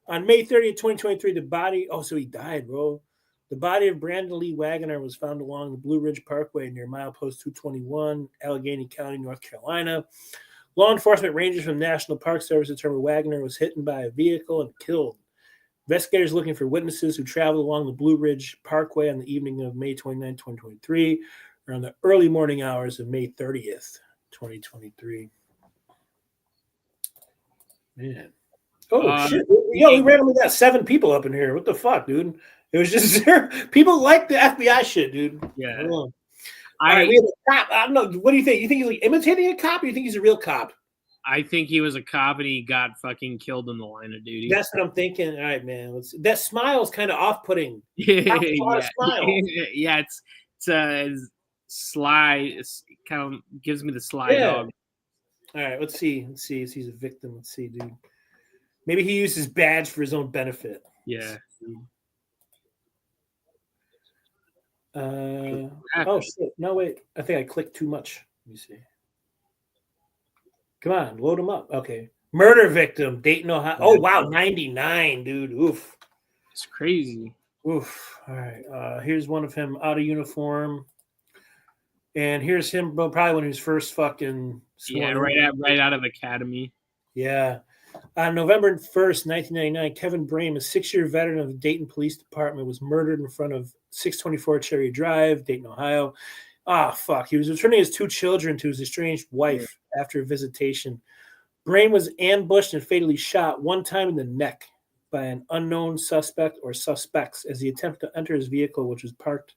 On May 30th, 2023, the body. Oh, so he died, bro. The body of Brandon Lee Wagner was found along the Blue Ridge Parkway near milepost 221, Allegheny County, North Carolina. Law enforcement rangers from National Park Service determined Wagner was hit by a vehicle and killed. Investigators looking for witnesses who traveled along the Blue Ridge Parkway on the evening of May 29, 2023, or on the early morning hours of May 30th, 2023. Man. Oh, shit. Yo, we randomly got 7 people up in here. What the fuck, dude? It was just people like the FBI shit, dude. Yeah. All right, we have a cop. I don't know. What do you think? You think he's like imitating a cop, or you think he's a real cop? I think he was a cop and he got fucking killed in the line of duty. That's what I'm thinking. All right, man. That smile's kind of off-putting. Yeah, Smile. yeah, it's sly. It kind of gives me the sly dog. All right, let's see if he's a victim. Let's see, dude. Maybe he used his badge for his own benefit. Yeah. Oh shit! No, wait. I think I clicked too much. Let me see. Come on, load him up. Okay. Murder victim, Dayton, Ohio. Oh wow, 99, dude. Oof. It's crazy. Oof. All right. Here's one of him out of uniform. And here's him, bro, probably when he was first fucking right out of academy. Yeah. On November 1st, 1999, Kevin Brame, a 6-year veteran of the Dayton Police Department, was murdered in front of 624 Cherry Drive, Dayton, Ohio. Fuck. He was returning his 2 children to his estranged wife after a visitation. Brame was ambushed and fatally shot one time in the neck by an unknown suspect or suspects as he attempted to enter his vehicle, which was parked in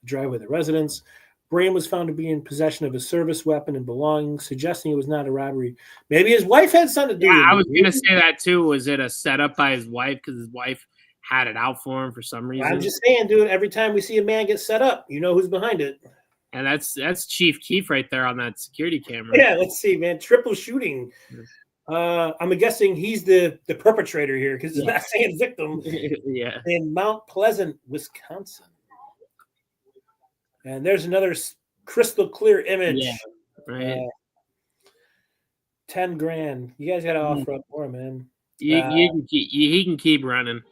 the driveway of the residence. Brame was found to be in possession of a service weapon and belongings, suggesting it was not a robbery. Maybe his wife had something to do with it. I was going to say that too. Was it a setup by his wife because his wife had it out for him for some reason? I'm just saying, dude, every time we see a man get set up, you know who's behind it. And that's Chief Keef right there on that security camera. Yeah, let's see, man. Triple shooting. I'm guessing he's the perpetrator here because he's not saying victim. Yeah. In Mount Pleasant, Wisconsin. And there's another crystal clear image. Yeah, right. 10 grand. You guys got to offer up more, man. He can keep running.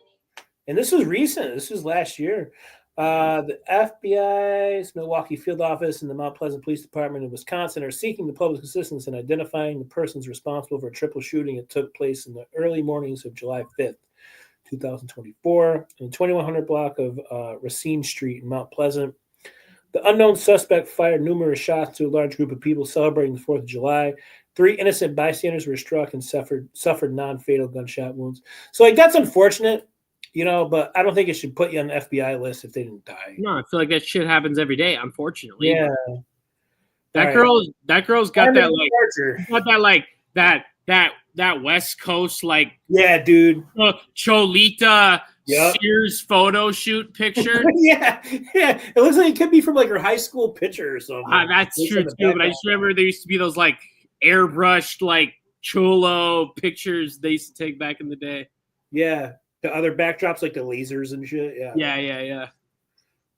And this was recent. This was last year. The FBI's Milwaukee field office and the Mount Pleasant Police Department in Wisconsin are seeking the public's assistance in identifying the persons responsible for a triple shooting that took place in the early mornings of July 5th, 2024, in the 2100 block of Racine Street in Mount Pleasant. The unknown suspect fired numerous shots to a large group of people celebrating the 4th of July. 3 innocent bystanders were struck and suffered non-fatal gunshot wounds. So, that's unfortunate. But I don't think it should put you on the FBI list if they didn't die. No, I feel like that shit happens every day, unfortunately. Yeah. That girl's got that West Coast yeah, dude. Cholita Sears photo shoot picture. yeah. It looks like it could be from her high school picture or something. That's true too. But I just remember there used to be those airbrushed cholo pictures they used to take back in the day. Yeah. The other backdrops, the lasers and shit. Yeah.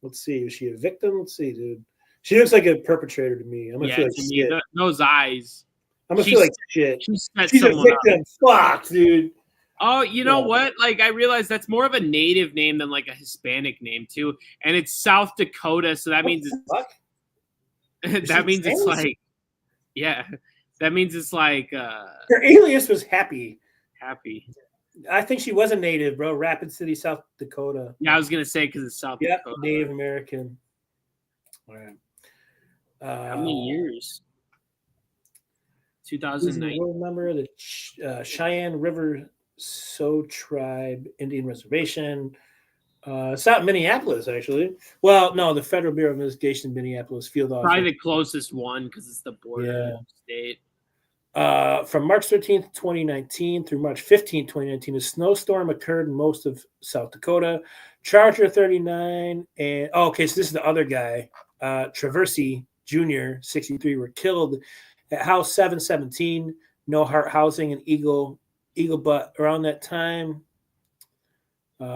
Let's see. Is she a victim? Let's see, dude. She looks like a perpetrator to me. I'm gonna feel like shit. Those eyes. I'm gonna feel like shit. She's a victim. Fuck, dude. Oh, you know what? I realized that's more of a native name than a Hispanic name too, and it's South Dakota, so that means it's that means it's that means it's her alias was Happy. Happy. I think she was a native, bro. Rapid City, South Dakota. Yeah, I was gonna say because it's South Dakota. Native American. All right. How many years? 2009. Remember the Cheyenne River Sioux Tribe Indian Reservation. It's not Minneapolis, actually. Well, no, the Federal Bureau of Investigation, Minneapolis field office. Probably the closest one because it's the border state. From March 13th, 2019 through March 15th, 2019, a snowstorm occurred in most of South Dakota. Charger 39 and okay, so this is the other guy, Traversy Jr., 63, were killed at House 717, No Heart Housing in Eagle Butte around that time.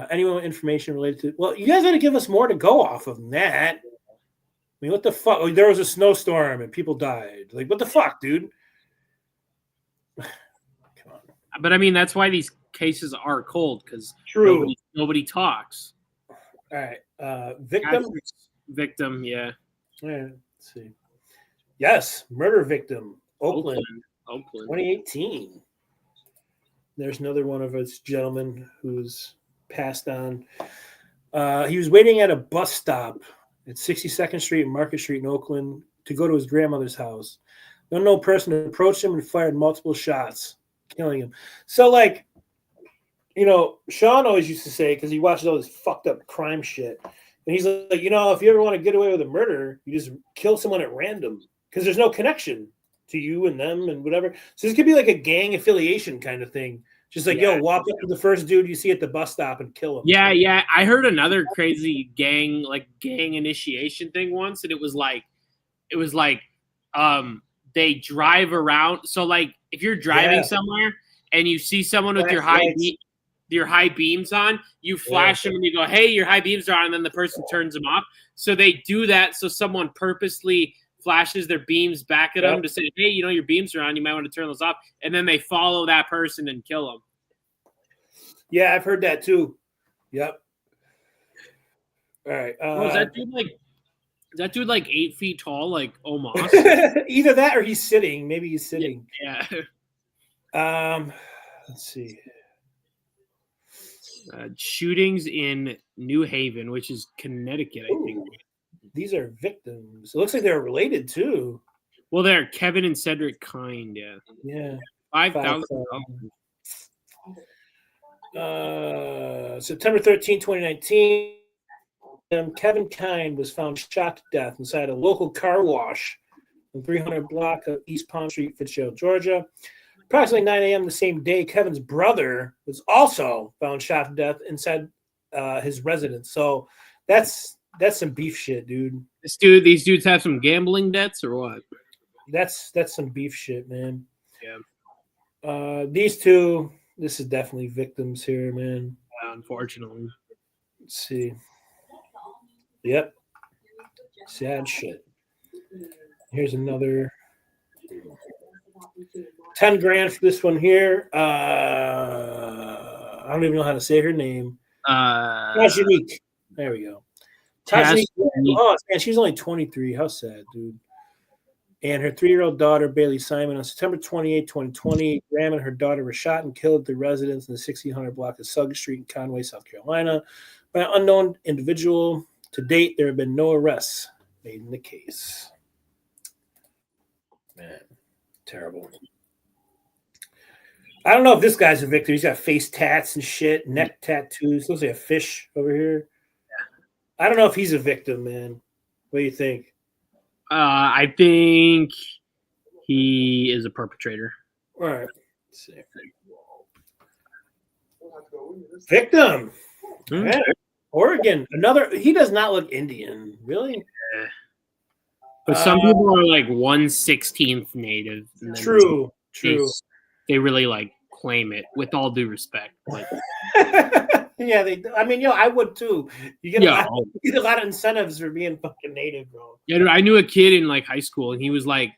Anyone with information related to? Well, you guys got to give us more to go off of than that. I mean, what the fuck? Like, there was a snowstorm and people died. Like, what the fuck, dude? But I mean, that's why these cases are cold because nobody talks. All right, victim. Yeah. Let's see. Yes, murder victim, Oakland, 2018. There's another one of us gentlemen who's passed on. He was waiting at a bus stop at 62nd Street and Market Street in Oakland to go to his grandmother's house. The unknown person approached him and fired multiple shots, killing him. So, like, you know, Sean always used to say, because he watches all this fucked up crime shit, and he's like, you know, if you ever want to get away with a murder, you just kill someone at random because there's no connection to you and them and whatever. So this could be like a gang affiliation kind of thing. Just like, yo, walk up to the first dude you see at the bus stop and kill him. Yeah. I heard another crazy gang initiation thing once, and it was like, they drive around. So like, if you're driving somewhere and you see someone with your high beams on, you flash them and you go, "Hey, your high beams are on," and then the person turns them off. So they do that so someone purposely flashes their beams back at them to say, "Hey, you know your beams are on. You might want to turn those off." And then they follow that person and kill them. Yeah, I've heard that too. Yep. All right. Is that dude like 8 feet tall, like Omos? Either that or he's sitting. Maybe he's sitting. Yeah. Let's see. Shootings in New Haven, which is Connecticut, I think. These are victims. It looks like they're related too. Well, they're Kevin and Cedric Kind. Yeah. 5,000. September 13, 2019. Kevin Kind was found shot to death inside a local car wash on 300 block of East Palm Street, Fitzgerald, Georgia. Approximately 9 a.m. the same day, Kevin's brother was also found shot to death inside his residence. So that's some beef shit, dude. These dudes have some gambling debts or what? That's some beef shit, man. Yeah. These two, this is definitely victims here, man. Unfortunately. Let's see. Yep. Sad shit. Here's another 10 grand for this one here. I don't even know how to say her name. Tajanique. There we go. Tajanique. Oh, man, she's only 23. How sad, dude. And her 3-year-old daughter, Bailey Simon, on September 28, 2020, Graham and her daughter were shot and killed at the residence in the 1600 block of Sugg Street in Conway, South Carolina, by an unknown individual. To date, there have been no arrests made in the case. Man, terrible. I don't know if this guy's a victim. He's got face tats and shit, neck tattoos. Looks like a fish over here. I don't know if he's a victim, man. What do you think? I think he is a perpetrator. All right. Let's see. Victim. Man. Oregon. Another. He does not look Indian. Really? Yeah. But some people are like 1/16th native. True. They really like claim it with all due respect. Like, yeah, I mean, I would too. You get a lot of incentives for being fucking native, bro. Yeah, dude, I knew a kid in like high school, and he was like,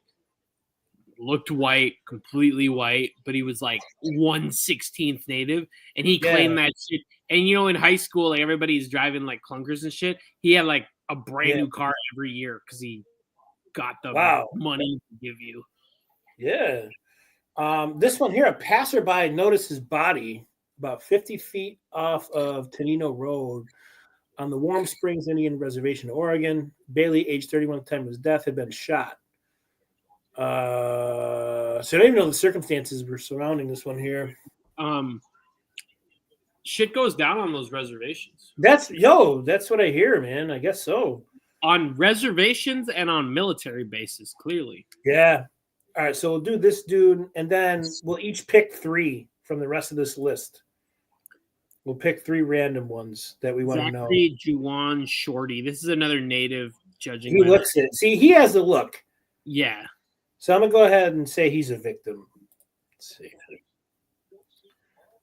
looked white, completely white, but he was like 1/16th native, and he claimed that shit. And in high school, like everybody's driving like clunkers and shit. He had like a brand new car every year because he got the money to give you. Yeah. This one here, a passerby noticed his body about 50 feet off of Tenino Road on the Warm Springs Indian Reservation, Oregon. Bailey, age 31 at the time of his death, had been shot. So I don't even know the circumstances were surrounding this one here. shit goes down on those reservations. That's what I hear, man. I guess so. On reservations and on military bases, clearly. Yeah. All right, so we'll do this dude, and then we'll each pick 3 from the rest of this list. We'll pick 3 random ones that we want to know. Zachary Juwan Shorty. This is another native judging. He looks it. See, he has the look. Yeah. So I'm gonna go ahead and say he's a victim. Let's see.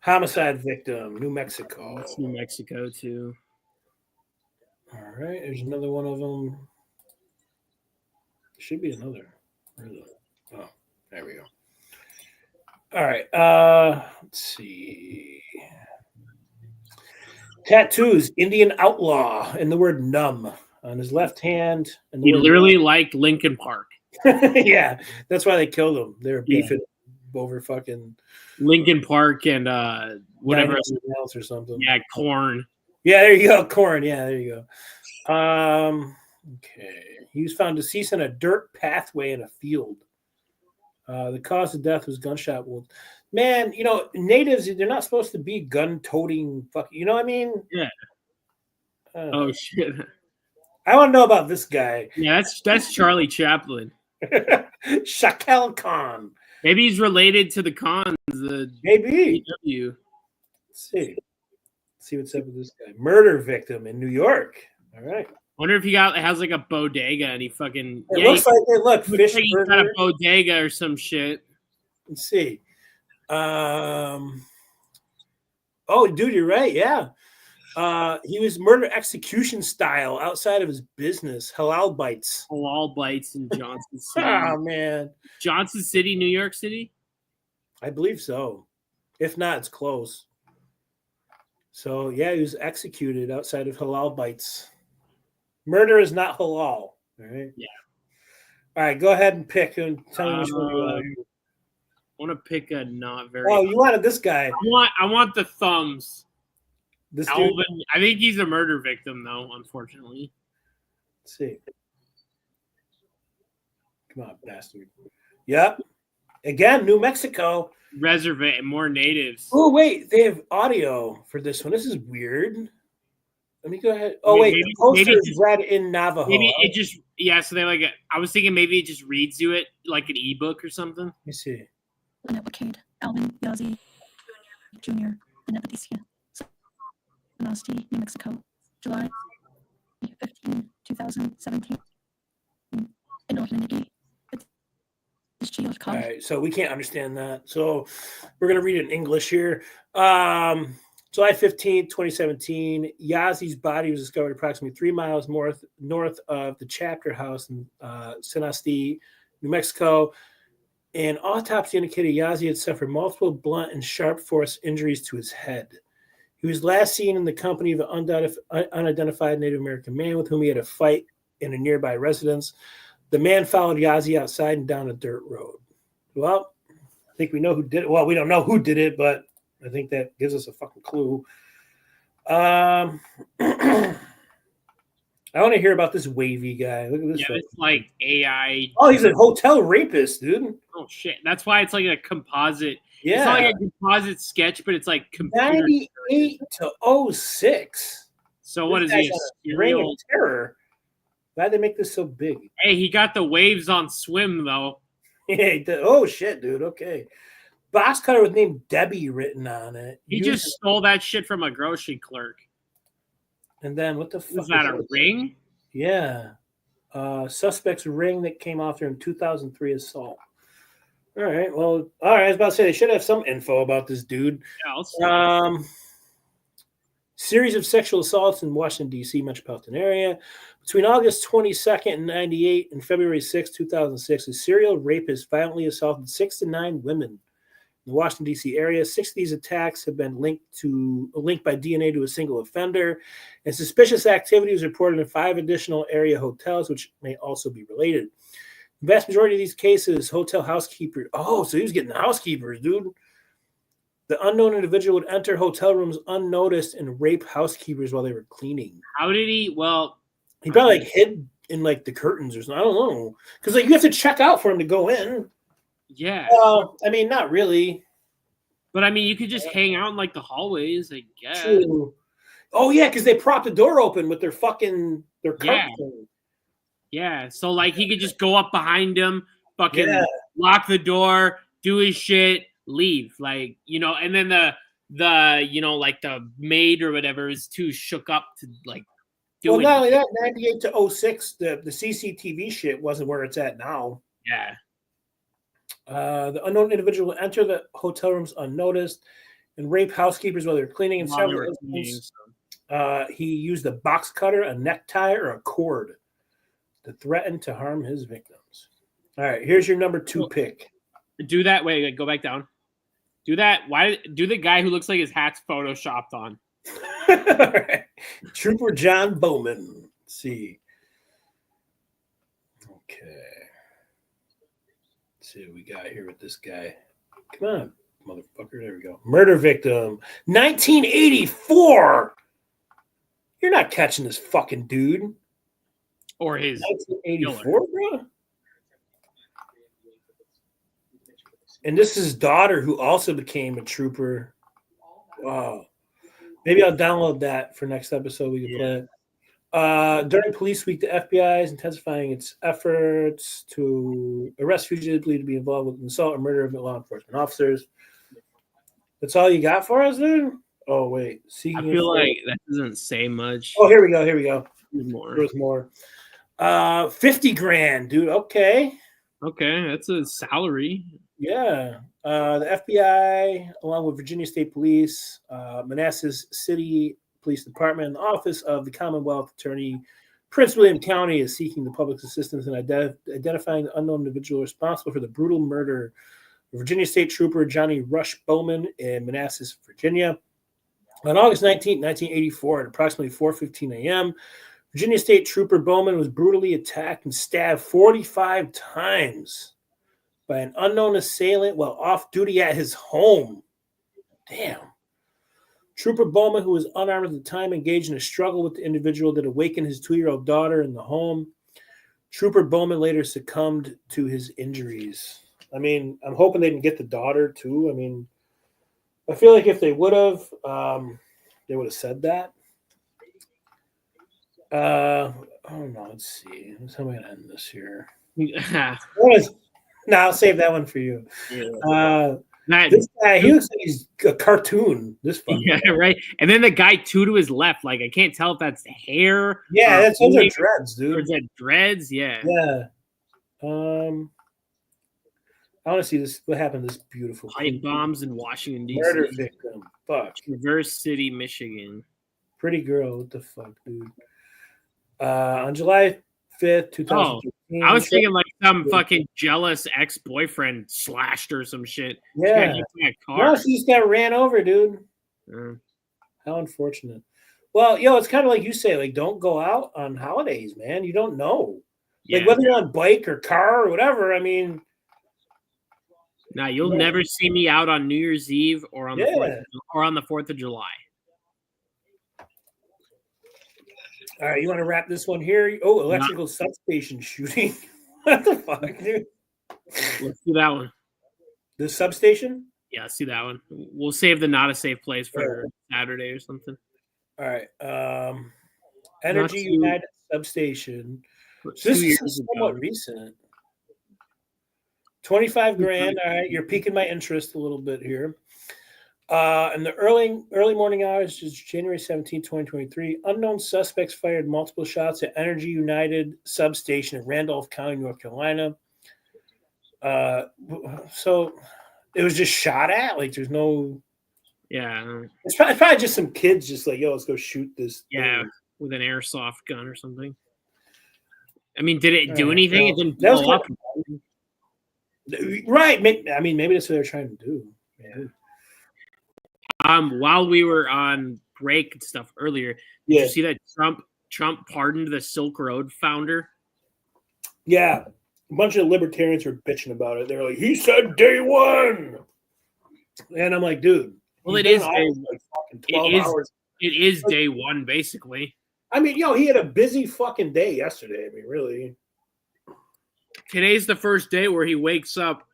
Homicide victim, New Mexico. That's New Mexico too. All right, there's another one of them. Should be another. Oh, there we go. All right. Let's see. Tattoos, Indian outlaw, and the word numb on his left hand. And He literally liked Lincoln Park. Yeah, that's why they killed him. They were beefing over fucking Lincoln Park and whatever else or something. Yeah, corn. Yeah, there you go. Corn. Yeah, there you go. Okay. He was found deceased in a dirt pathway in a field. The cause of death was gunshot wound. Man, natives, they're not supposed to be gun-toting fucking, you know what I mean? Yeah. Oh, shit. I want to know about this guy. Yeah, that's Charlie Chaplin. Shakel Khan. Maybe he's related to the Khans. Maybe. PW. Let's see what's up with this guy. Murder victim in New York. All right. Wonder if he has like a bodega and he fucking. It looks like fish. Like he's got a bodega or some shit. Let's see. Oh, dude, you're right. Yeah. He was murder execution style outside of his business. Halal bites. Halal bites in Johnson City. Oh man. Johnson City, New York City? I believe so. If not, it's close. So yeah, he was executed outside of halal bites. Murder is not halal. All right. Yeah. All right, go ahead and pick and tell me which one you want. I want to pick a not very. Oh, you wanted this guy. I want the thumbs. This Alvin, dude? I think he's a murder victim, though. Unfortunately. Let's see. Come on, bastard. Yep. Again, New Mexico. Reservation, more natives. Oh wait, they have audio for this one. This is weird. Let me go ahead. Oh wait, the poster is read in Navajo. Maybe it just so they like. I was thinking maybe it just reads you it like an ebook or something. Let me see. Cade, Alvin, Yazzie, Jr., and Epiticia. Sonosti, New Mexico, July 15, 2017. All right, so we can't understand that. So we're going to read it in English here. July 15th, 2017, Yazzie's body was discovered approximately 3 miles north of the chapter house in Sonosti, New Mexico. An autopsy indicated Yazzie had suffered multiple blunt and sharp force injuries to his head. He was last seen in the company of an unidentified Native American man with whom he had a fight in a nearby residence. The man followed Yazzie outside and down a dirt road. Well, I think we know who did it. Well, we don't know who did it, but I think that gives us a fucking clue. I want to hear about this wavy guy. Look at this. Yeah, it's like AI. Oh, he's a hotel rapist, dude. Oh shit! That's why it's like a composite. Yeah, it's not like a composite sketch, but it's like computer. 98 to 06. So what is he? Reign of Terror. Why'd they make this so big? Hey, he got the waves on swim though. Yeah. Oh shit, dude. Okay. Box cutter with name Debbie written on it. He just stole that shit from a grocery clerk. And then what the fuck? Was that a ring? Yeah. Suspect's ring that came off there in 2003 assault. All right. Well, all right. I was about to say they should have some info about this dude. Yeah, series of sexual assaults in Washington, D.C. metropolitan area. Between August 22nd and 98 and February 6, 2006, a serial rapist violently assaulted 6 to 9 women in the Washington, D.C. area. 6 of these attacks have been linked by DNA to a single offender, and suspicious activity was reported in 5 additional area hotels, which may also be related. The vast majority of these cases, hotel housekeeper. Oh, so he was getting housekeepers, dude. The unknown individual would enter hotel rooms unnoticed and rape housekeepers while they were cleaning. How did he? Well, he probably like hid in like the curtains or something. I don't know, because like you have to check out for him to go in. Yeah. Well, I mean, not really. But I mean, you could just hang out in like the hallways, I guess. True. Oh yeah, because they propped the door open with their Yeah. cart thing. Yeah. So like he could just go up behind him, fucking Yeah. lock the door, do his shit, leave. Like, and then the like the maid or whatever is too shook up to like do Well, it. not only that, 98 to 06, the CCTV shit wasn't where it's at now. Yeah. The unknown individual will enter the hotel rooms unnoticed and rape housekeepers while they're cleaning. In While they several were cleaning, instances, he used a box cutter, a necktie, or a cord to threaten to harm his victims. All right, here's your number 2 pick. Do that. Wait, go back down. Do that. Why do the guy who looks like his hat's photoshopped on? Trooper John Bowman. Let's see. Okay. Let's see what we got here with this guy. Come on, motherfucker. There we go. Murder victim. 1984. You're not catching this fucking dude. Or his 1984, bro. And this is his daughter who also became a trooper. Wow. Maybe I'll download that for next episode. We can play it. During Police Week, the FBI is intensifying its efforts to arrest fugitives believed to be involved with assault or murder of law enforcement officers. That's all you got for us, dude? Oh, wait. I feel like that doesn't say much. Oh, here we go. There's more. There's more. 50 grand, dude. Okay. Okay, that's a salary. Yeah. The FBI, along with Virginia State Police, Manassas City Police Department, and the Office of the Commonwealth Attorney, Prince William County, is seeking the public's assistance in identifying the unknown individual responsible for the brutal murder of Virginia State Trooper Johnny Rush Bowman in Manassas, Virginia. On August 19, 1984, at approximately 4:15 a.m., Virginia State Trooper Bowman was brutally attacked and stabbed 45 times by an unknown assailant while off duty at his home. Damn. Trooper Bowman, who was unarmed at the time, engaged in a struggle with the individual that awakened his 2-year-old daughter in the home. Trooper Bowman later succumbed to his injuries. I mean, I'm hoping they didn't get the daughter too. I mean, I feel like if they would have said that. Oh no, let's see. How am I gonna end this here? No, I'll save that one for you. This guy, he looks like he's a cartoon. This fucking guy. Right. And then the guy to his left, like I can't tell if that's hair. Yeah, those are dreads, dude. Or is that dreads? Yeah. Yeah. I want to see this. What happened to this beautiful pipe bombs in Washington D.C. Murder victim. Fuck. Traverse City, Michigan. Pretty girl. What the fuck, dude? On July 5th, 2015. I was thinking like some fucking jealous ex-boyfriend slashed or some shit. Yeah. No, she just got ran over, dude. How unfortunate. Well, it's kind of like you say, like, don't go out on holidays, man. You don't know. Like, whether you're on bike or car or whatever, I mean. Nah, you'll never see me out on New Year's Eve or on the 4th of July. All right, you want to wrap this one here? Oh, electrical substation shooting. What the fuck, dude? Let's do that one. The substation? Yeah, let's do that one. We'll save the not a safe place for Saturday or something. All right. Energy United substation. This is somewhat recent. 25 grand. All right, you're piquing my interest a little bit here. In the early morning hours, just January 17, 2023, unknown suspects fired multiple shots at Energy United substation in Randolph County, North Carolina. So it was just shot at. Like, there's no. Yeah. It's probably just some kids just like, let's go shoot this. Yeah, with an airsoft gun or something. I mean, did it do anything? Well, it didn't blow up. Right. I mean, maybe that's what they're trying to do. Yeah. While we were on break and stuff earlier, did you see that Trump pardoned the Silk Road founder? Yeah. A bunch of libertarians were bitching about it. They're like, he said day one. And I'm like, dude. Well, it is day one, basically. I mean, he had a busy fucking day yesterday. I mean, really. Today's the first day where he wakes up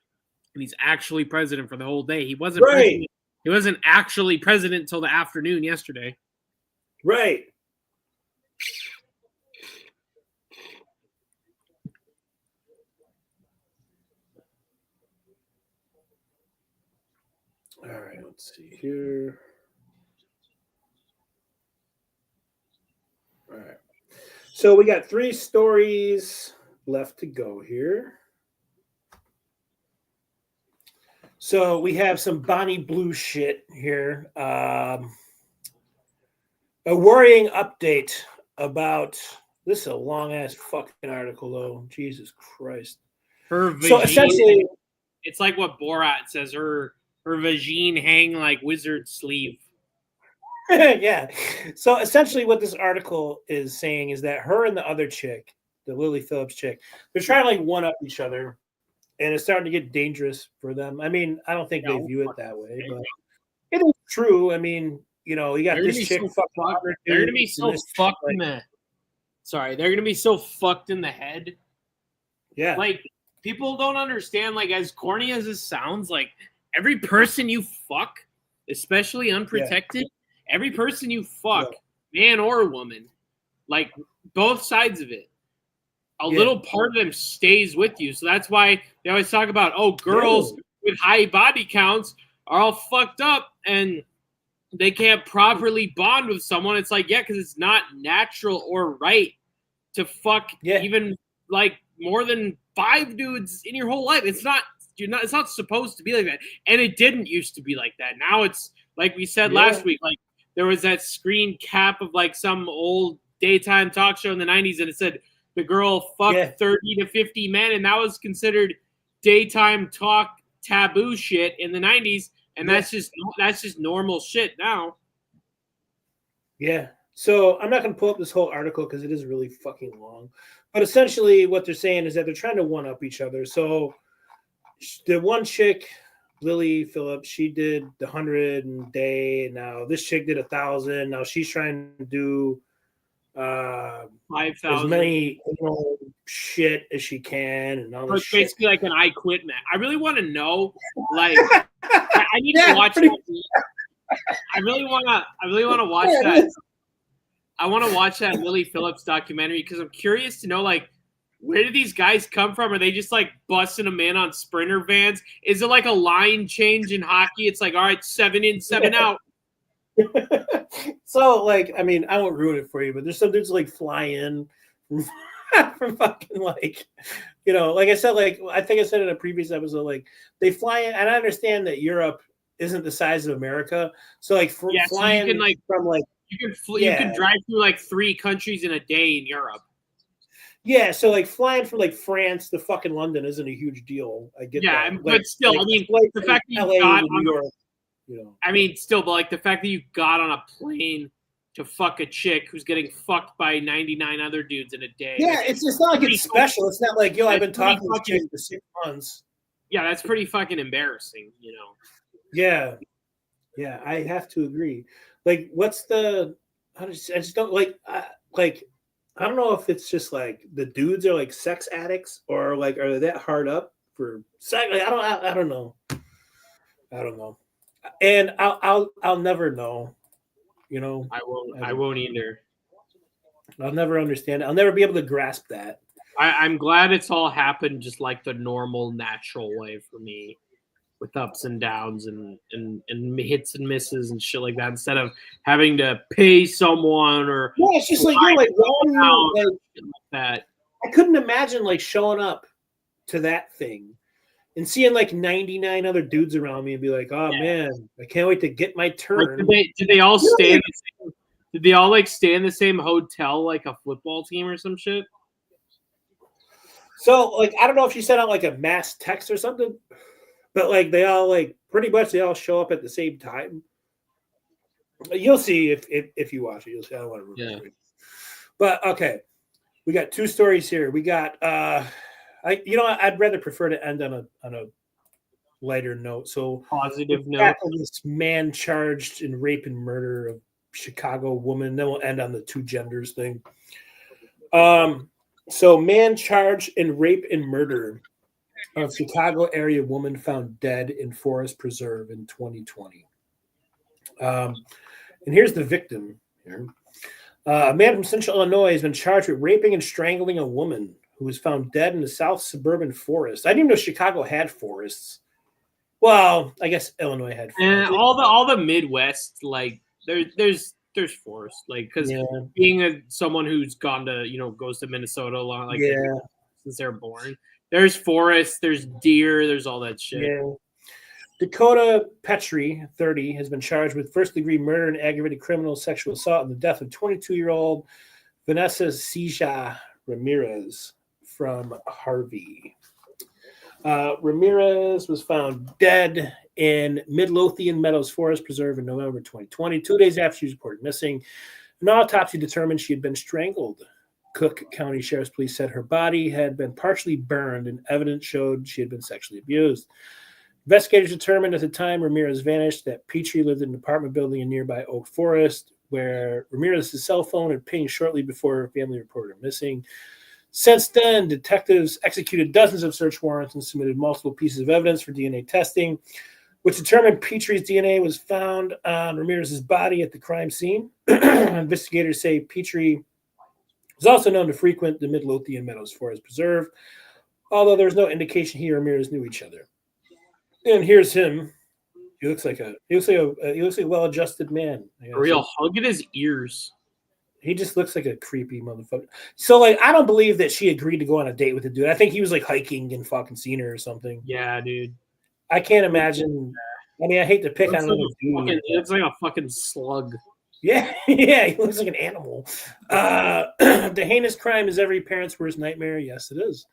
and he's actually president for the whole day. He wasn't president He wasn't actually president until the afternoon yesterday. Right. All right, let's see here. All right. So we got 3 stories left to go here. So we have some Bonnie Blue shit here. A worrying update about this is a long ass fucking article though. Jesus Christ. Her So vagine, essentially, it's like what Borat says. Her vagine hang like wizard sleeve. yeah. So essentially, what this article is saying is that her and the other chick, the Lily Phillips chick, they're trying to like one up each other, and it's starting to get dangerous for them. I mean, I don't think they view it that way, but it is true. I mean, you know, you got They're this gonna be chick. so fucking fucked. other They're gonna dude, be and so this chick, fucked like, in the. Sorry, they're gonna be so fucked in the head. Yeah. Like people don't understand. Like as corny as this sounds, like every person you fuck, especially unprotected, every person you fuck, man or woman, like both sides of it, a little part of them stays with you. So that's why they always talk about, oh, girls with high body counts are all fucked up and they can't properly bond with someone. It's like, yeah, because it's not natural or right to fuck even like more than 5 dudes in your whole life. It's not supposed to be like that. And it didn't used to be like that. Now it's like we said last week, like there was that screen cap of like some old daytime talk show in the 90s and it said the girl fucked 30 to 50 men, and that was considered daytime talk taboo shit in the 90s, and that's just normal shit now. Yeah. So I'm not going to pull up this whole article because it is really fucking long. But essentially, what they're saying is that they're trying to one up each other. So the one chick, Lily Phillips, she did the 100 a day. Now this chick did 1,000. Now she's trying to do 5,000 as many shit as she can, and all so this it's shit. basically like an I quit man. I really want to know, like, I need to watch that. I really want to watch that. I want to watch that Lily Phillips documentary because I'm curious to know, like, where do these guys come from? Are they just like busting them in on sprinter vans? Is it like a line change in hockey? It's like, all right, 7 in, 7 out. So, like, I mean, I won't ruin it for you, but there's some dudes like fly in from fucking like, you know, like I said, like I think I said in a previous episode, like they fly in, and I understand that Europe isn't the size of America, so like flying so you can like from like you can drive through like 3 countries in a day in Europe. Yeah, so like flying from like France to fucking London isn't a huge deal. I get that. But Like, still, like, I mean, flights the from fact that LA you got to on New York, you know. I mean, still, but like the fact that you got on a plane to fuck a chick who's getting fucked by 99 other dudes in a day. Yeah, it's not like it's special. It's not like, yo, I've been talking to this chick for 6 months. Yeah, that's pretty fucking embarrassing, you know. Yeah. Yeah, I have to agree. Like, what's the I just don't like I don't know if it's just like the dudes are like sex addicts or like are they that hard up for sex? Like, I don't know. I don't know. And I'll never know. You know, I won't either. I'll never understand it. I'll never be able to grasp that. I'm glad it's all happened just like the normal, natural way for me, with ups and downs and hits and misses and shit like that, instead of having to pay someone or it's just like you're like, like that. I couldn't imagine like showing up to that thing and seeing like 99 other dudes around me and be like, oh man, I can't wait to get my turn. Like, did they all stay in the same? Did they all like stay in the same hotel like a football team or some shit? So like I don't know if she sent out like a mass text or something, but like they all like pretty much they all show up at the same time. You'll see if you watch it. You'll see. I don't want to ruin it. But okay, we got 2 stories here. We got I'd rather prefer to end on a lighter note. So positive note. This man charged in rape and murder of Chicago woman. Then we'll end on the 2 genders thing. So man charged in rape and murder of Chicago area woman found dead in Forest Preserve in 2020. And here's the victim here. A man from Central Illinois has been charged with raping and strangling a woman who was found dead in the South suburban forest. I didn't even know Chicago had forests. Well, I guess Illinois had And forests. all the Midwest, like there's forests, like because being someone who's gone to goes to Minnesota a lot, like since they're born, there's forests, there's deer, there's all that shit. Yeah. Dakota Petrie, 30, has been charged with first-degree murder and aggravated criminal sexual assault in the death of 22-year-old Vanessa Cija Ramirez from Harvey. Ramirez was found dead in Midlothian Meadows Forest Preserve in November 2020, 2 days after she was reported missing. An autopsy determined she had been strangled. Cook County Sheriff's Police said her body had been partially burned and evidence showed she had been sexually abused. Investigators determined at the time Ramirez vanished that Petrie lived in an apartment building in nearby Oak Forest, where Ramirez's cell phone had pinged shortly before her family reported her missing. Since then, detectives executed dozens of search warrants and submitted multiple pieces of evidence for DNA testing, which determined Petrie's DNA was found on Ramirez's body at the crime scene. Investigators say Petrie was also known to frequent the Midlothian Meadows Forest Preserve, although there was no indication he and Ramirez knew each other. And here's him. He looks like a well-adjusted man. For real, hug at his ears. He just looks like a creepy motherfucker. So, like, I don't believe that she agreed to go on a date with the dude. I think he was like hiking and fucking seen her or something. Yeah, dude. I can't imagine. I mean, I hate to pick on another dude. It's like a fucking slug. Yeah, yeah, he looks like an animal. The heinous crime is every parent's worst nightmare. Yes, it is.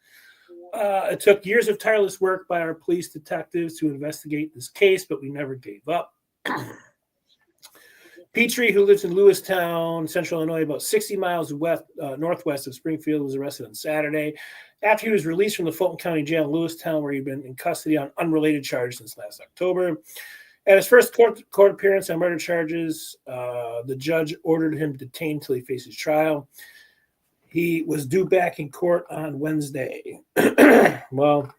It took years of tireless work by our police detectives to investigate this case, but we never gave up. Petrie, who lives in Lewistown, Central Illinois, about 60 miles northwest of Springfield, was arrested on Saturday after he was released from the Fulton County Jail in Lewistown, where he'd been in custody on unrelated charges since last October. At his first court appearance on murder charges, the judge ordered him detained until he faces trial. He was due back in court on Wednesday. Well,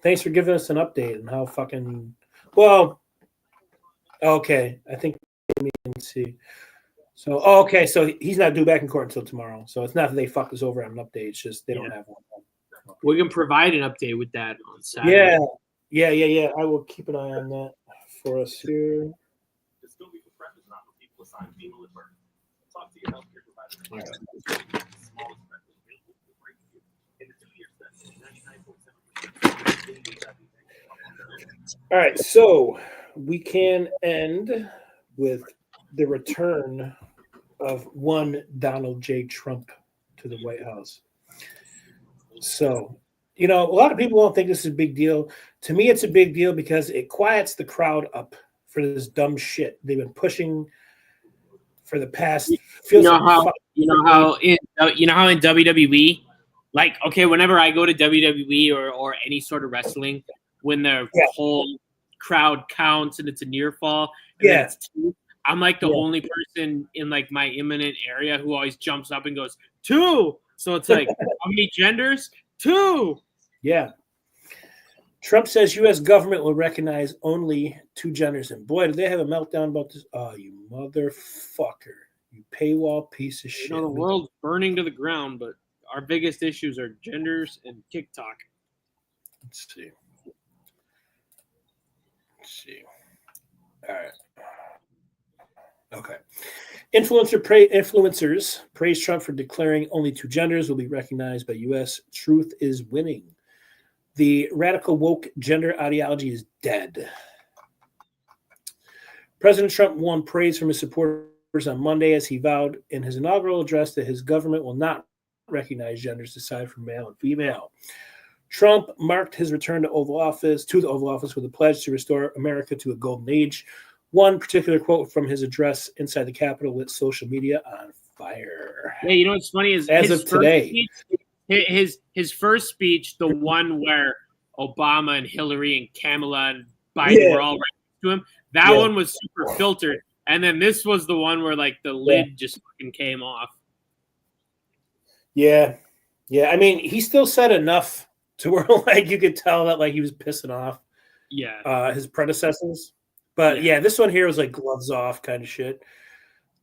thanks for giving us an update on how fucking... Well, okay, I think... Let me see. So, okay, so he's not due back in court until tomorrow. So it's not that they fucked us over on an update. It's just they don't have one. We can provide an update with that on Saturday. Yeah. I will keep an eye on that for us here. All right, so we can end with the return of one Donald J. Trump to the White House. So, a lot of people won't think this is a big deal. To me, it's a big deal because it quiets the crowd up for this dumb shit they've been pushing for the past. You know how in WWE, like, okay, whenever I go to WWE or any sort of wrestling, when the whole crowd counts and it's a near fall, I'm like the only person in like my imminent area who always jumps up and goes 2. So it's like, how many genders? 2. Yeah. Trump says U.S. government will recognize only 2 genders. And boy, did they have a meltdown about this. Oh, you motherfucker. You paywall piece of shit. The world's burning to the ground, but our biggest issues are genders and TikTok. Let's see. All right. Okay. Influencers praise Trump for declaring only 2 genders will be recognized by U.S. Truth is winning. The radical woke gender ideology is dead. President Trump won praise from his supporters on Monday as he vowed in his inaugural address that his government will not recognize genders aside from male and female. Trump marked his return to the Oval Office with a pledge to restore America to a golden age. One particular quote from his address inside the Capitol lit social media on fire. Yeah, you know what's funny is as of today, his first speech, the one where Obama and Hillary and Kamala and Biden were all right to him, that one was super filtered, and then this was the one where like the lid just fucking came off. Yeah. I mean, he still said enough to where like you could tell that like he was pissing off his predecessors. But yeah, this one here was like gloves off kind of shit.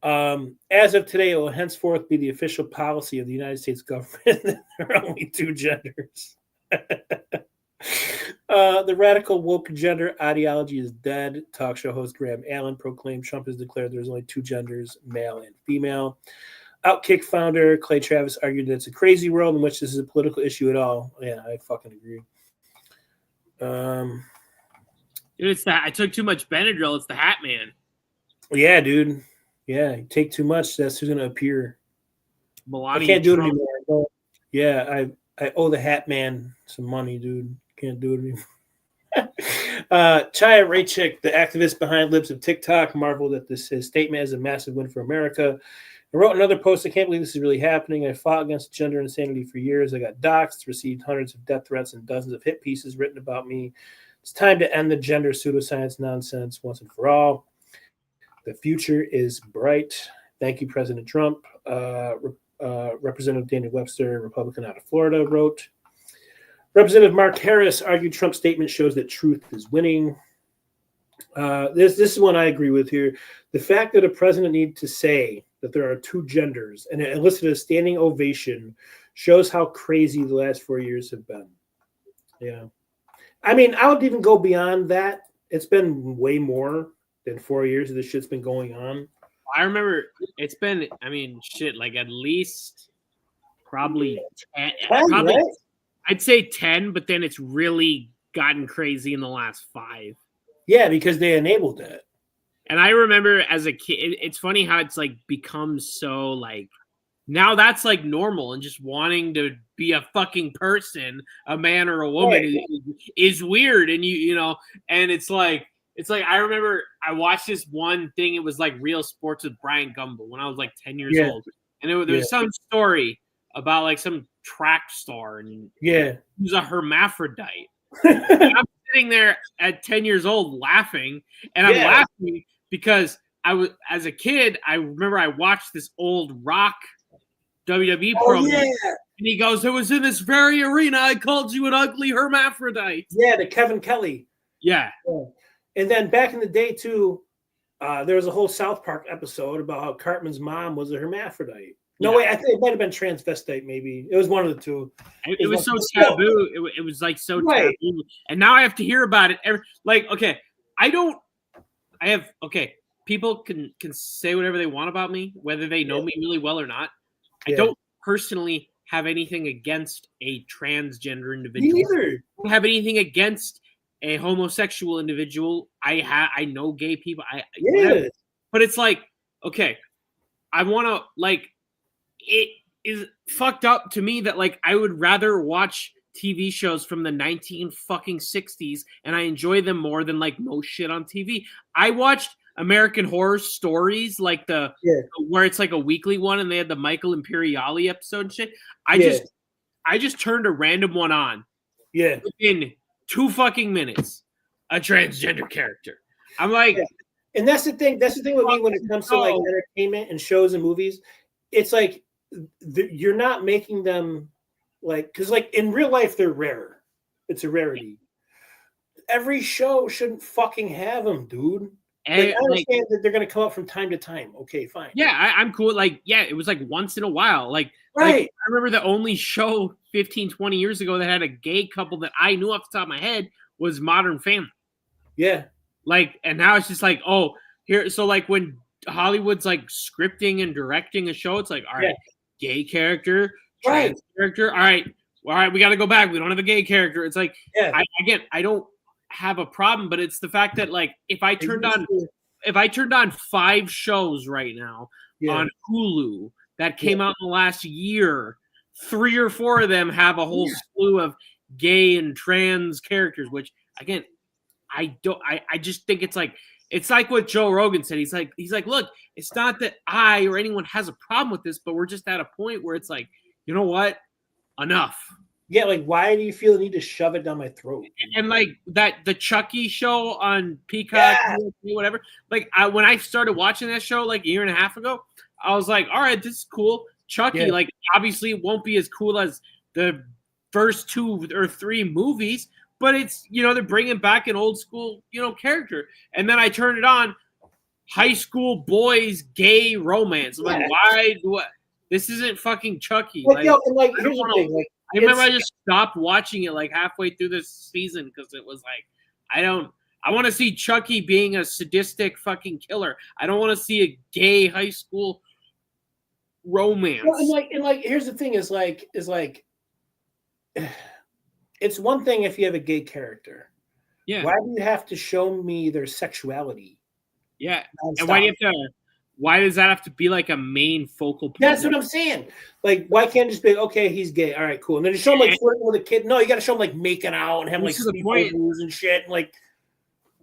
As of today, it will henceforth be the official policy of the United States government that there are only two genders. The radical woke gender ideology is dead. Talk show host Graham Allen proclaimed Trump has declared there's only two genders, male and female. Outkick founder Clay Travis argued that it's a crazy world in which this is a political issue at all. Yeah, I fucking agree. Dude, it's that I took too much Benadryl. It's the Hat Man. Yeah, dude. Yeah, you take too much, that's who's gonna appear. Melania I can't do Trump. it anymore. Yeah, I owe the Hat Man some money, dude. Can't do it anymore. Chaya Raychick, the activist behind Libs of TikTok, marveled at his statement as a massive win for America. I wrote another post, I can't believe this is really happening. I fought against gender insanity for years. I got doxxed, received hundreds of death threats and dozens of hit pieces written about me. It's time to end the gender pseudoscience nonsense once and for all. The future is bright. Thank you, President Trump. Representative Daniel Webster, Republican out of Florida, wrote. Representative Mark Harris argued Trump's statement shows that truth is winning. This is one I agree with here. The fact that a president needs to say that there are two genders and it elicited a standing ovation shows how crazy the last 4 years have been. Yeah. I mean, I would even go beyond that. It's been way more than 4 years of this shit's been going on. I remember it's been, I mean, shit, like at least probably 10. Probably, right? I'd say 10, but then it's really gotten crazy in the last 5. Yeah, because they enabled that. And I remember as a kid, it's funny how it's like become so like now that's like normal, and just wanting to be a fucking person, a man or a woman, is weird. And you know, and it's like I remember I watched this one thing. It was like Real Sports with Brian Gumbel when I was like 10 years old, and there was some story about like some track star, and he was a hermaphrodite. I'm sitting there at 10 years old laughing, and I'm laughing because I was, as a kid, I remember I watched this old Rock WWE promo, and he goes, "It was in this very arena I called you an ugly hermaphrodite." Yeah, to Kevin Kelly. Yeah. And then back in the day too, there was a whole South Park episode about how Cartman's mom was a hermaphrodite. No, wait, I think it might have been transvestite. Maybe it was one of the two. It was so taboo. It was like so taboo, and now I have to hear about it. People can say whatever they want about me, whether they know me really well or not. I don't personally have anything against a transgender individual. Me neither. I don't have anything against a homosexual individual. I know gay people. But it's like, okay, I want to like. It is fucked up to me that like I would rather watch TV shows from the 1960s and I enjoy them more than like most shit on TV. I watched American Horror Stories, like where it's like a weekly one, and they had the Michael Imperiale episode and shit. I just turned a random one on. Yeah. In 2 fucking minutes, a transgender character. I'm like, and that's the thing. That's the thing with me when it comes to like entertainment and shows and movies. It's like you're not making them like, because like in real life they're rare. It's a rarity. Every show shouldn't fucking have them, dude. Like, I understand that they're going to come up from time to time. Okay, fine. Yeah, I'm cool. Like, yeah, it was like once in a while. Like, right. I remember the only show 15, 20 years ago that had a gay couple that I knew off the top of my head was Modern Family. Yeah. Like, and now it's just like, oh, here. So like when Hollywood's like scripting and directing a show, it's like, all right, gay character, trans character. All right, we got to go back. We don't have a gay character. It's like, I don't have a problem, but it's the fact that like if I turned on 5 shows right now on Hulu that came out in the last year, 3 or 4 of them have a whole slew of gay and trans characters, which again, I just think it's like what Joe Rogan said. He's like, look, it's not that I or anyone has a problem with this, but we're just at a point where it's like, you know what? Enough. Yeah, like why do you feel the need to shove it down my throat? And like the Chucky show on Peacock, whatever. Like when I started watching that show like a year and a half ago, I was like, all right, this is cool. Chucky, like obviously it won't be as cool as the first 2 or 3 movies, but it's, you know, they're bringing back an old school, you know, character. And then I turn it on, high school boys gay romance. I'm like, why do I? This isn't fucking Chucky. Like, yo, and like, I here's don't the wanna- thing. Like, I remember I just stopped watching it like halfway through this season because it was like, I want to see Chucky being a sadistic fucking killer. I don't want to see a gay high school romance. Well, and like, here's the thing: is like, it's one thing if you have a gay character. Yeah. Why do you have to show me their sexuality? Yeah. Nonstop? And why do you have to? Why does that have to be like a main focal point? That's what I'm saying. Like, why can't it just be okay? He's gay. All right, cool. And then you show him like flirting with a kid. No, you got to show him like making out and having like This is the point. sleepovers and shit. Like,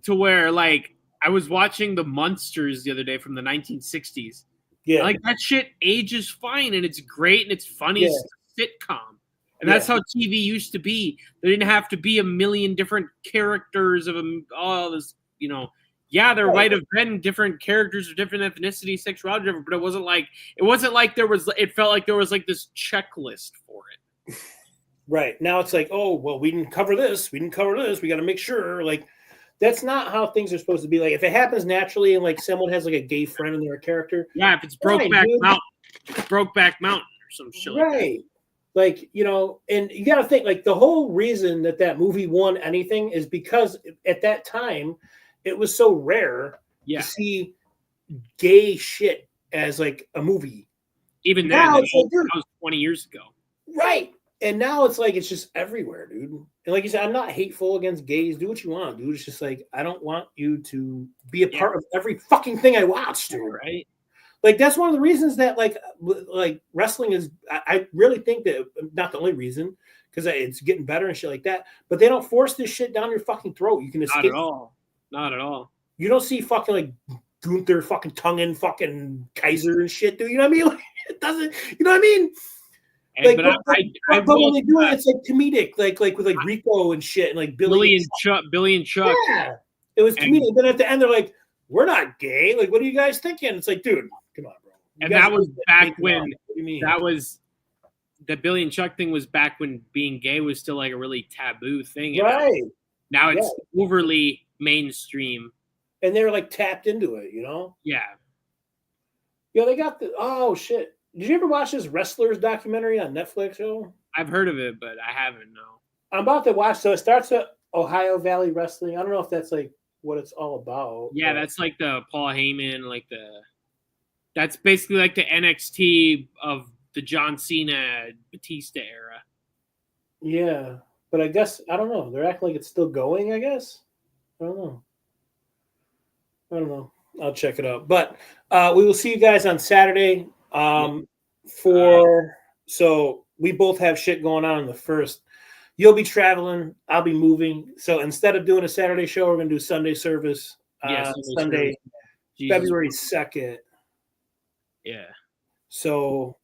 to where like I was watching the Munsters the other day from the 1960s. Yeah, like that shit ages fine and it's great and it's funny. Yeah. It's a sitcom, and that's how TV used to be. There didn't have to be a million different characters of all this, you know. Yeah, there might have been different characters of different ethnicity, sexuality, but it wasn't like there was. It felt like there was like this checklist for it. right now it's like, oh well, we didn't cover this. We didn't cover this. We got to make sure. Like, that's not how things are supposed to be. Like, if it happens naturally and like someone has like a gay friend and they're a character, yeah, if it's Brokeback Mountain, Brokeback Mountain or some shit. Right. Like, you know, and you got to think like the whole reason that movie won anything is because at that time it was so rare to see gay shit as like a movie. Even then, now, that was 20 years ago. Right. And now it's like it's just everywhere, dude. And like you said, I'm not hateful against gays. Do what you want, dude. It's just like I don't want you to be a part of every fucking thing I watch, dude. Right. Like that's one of the reasons that like wrestling is. I really think that not the only reason because it's getting better and shit like that. But they don't force this shit down your fucking throat. You can escape. Not at all. Not at all. You don't see fucking like Gunther fucking tonguing fucking Kaiser and shit, dude. You know what I mean? Like, it doesn't. You know what I mean? Like, but but when they do it, it's like comedic, like with like Rico and shit, and like Billy and Chuck. Yeah, it was comedic. And then at the end, they're like, "We're not gay." Like, what are you guys thinking? It's like, dude, come on, bro. And that was back when what do you mean? that was the Billy and Chuck thing was back when being gay was still like a really taboo thing. Right. Now it's overly mainstream. And they're like tapped into it, you know? Yeah. Yeah, they got the oh shit. Did you ever watch this Wrestlers documentary on Netflix, yo? I've heard of it, but I haven't, no. I'm about to watch. So it starts at Ohio Valley Wrestling. I don't know if that's like what it's all about. Yeah, that's like the Paul Heyman, that's basically like the NXT of the John Cena Batista era. Yeah. But I guess I don't know. They're acting like it's still going, I guess. I don't know. I'll check it out. But we will see you guys on Saturday. So we both have shit going on the 1st. You'll be traveling. I'll be moving. So instead of doing a Saturday show, we're going to do Sunday service. Sunday, February 2nd. Yeah. So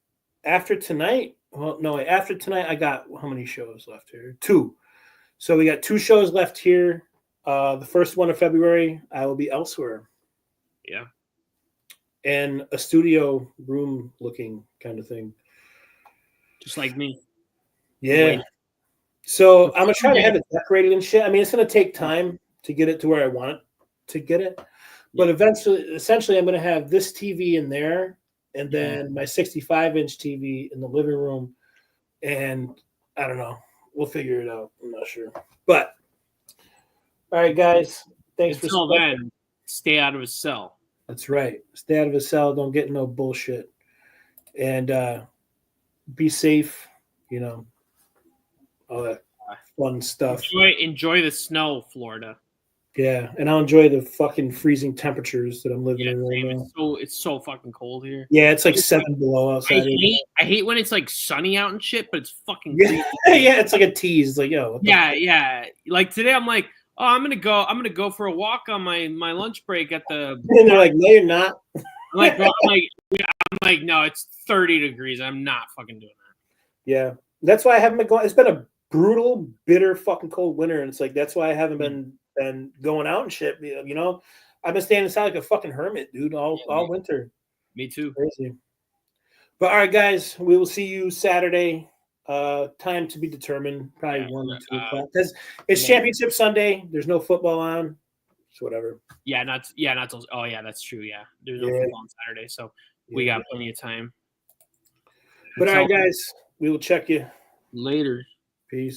after tonight, I got how many shows left here? 2. So we got 2 shows left here. The first one of February, I will be elsewhere. Yeah. And a studio room looking kind of thing. Just like me. Yeah. Wait. So I'm going to try to have it decorated and shit. I mean, it's going to take time to get it to where I want it to get it. But essentially, I'm going to have this TV in there and then my 65-inch TV in the living room. And I don't know. We'll figure it out. I'm not sure. But, all right, guys. Thanks Until then, stay out of his cell. That's right. Stay out of his cell. Don't get no bullshit. And be safe, you know, all that fun stuff. Enjoy the snow, Florida. Yeah, and I'll enjoy the fucking freezing tempersons that I'm living in right now. It's so fucking cold here. Yeah, it's like 7 below outside. I hate when it's like sunny out and shit, but it's fucking yeah, it's like a tease. It's like, yo. Yeah. Like today I'm like, oh, I'm gonna go for a walk on my lunch break at the and they're like, no, you're not. I'm like, no, it's 30 degrees. I'm not fucking doing that. Yeah. That's why I haven't been going. It's been a brutal, bitter, fucking cold winter. And it's like, that's why I haven't been going out and shit. You know, I've been staying inside like a fucking hermit, dude, all winter. Me too. Crazy. But all right, guys, we will see you Saturday. Time to be determined. Probably 1 or 2 uh, o'clock. Because it's yeah. championship Sunday. There's no football on. So whatever. Not till. Oh yeah, that's true. Yeah, there's no Yeah. football on Saturday, so we Yeah. got plenty of time. But all right, guys, we will check you Later. Peace.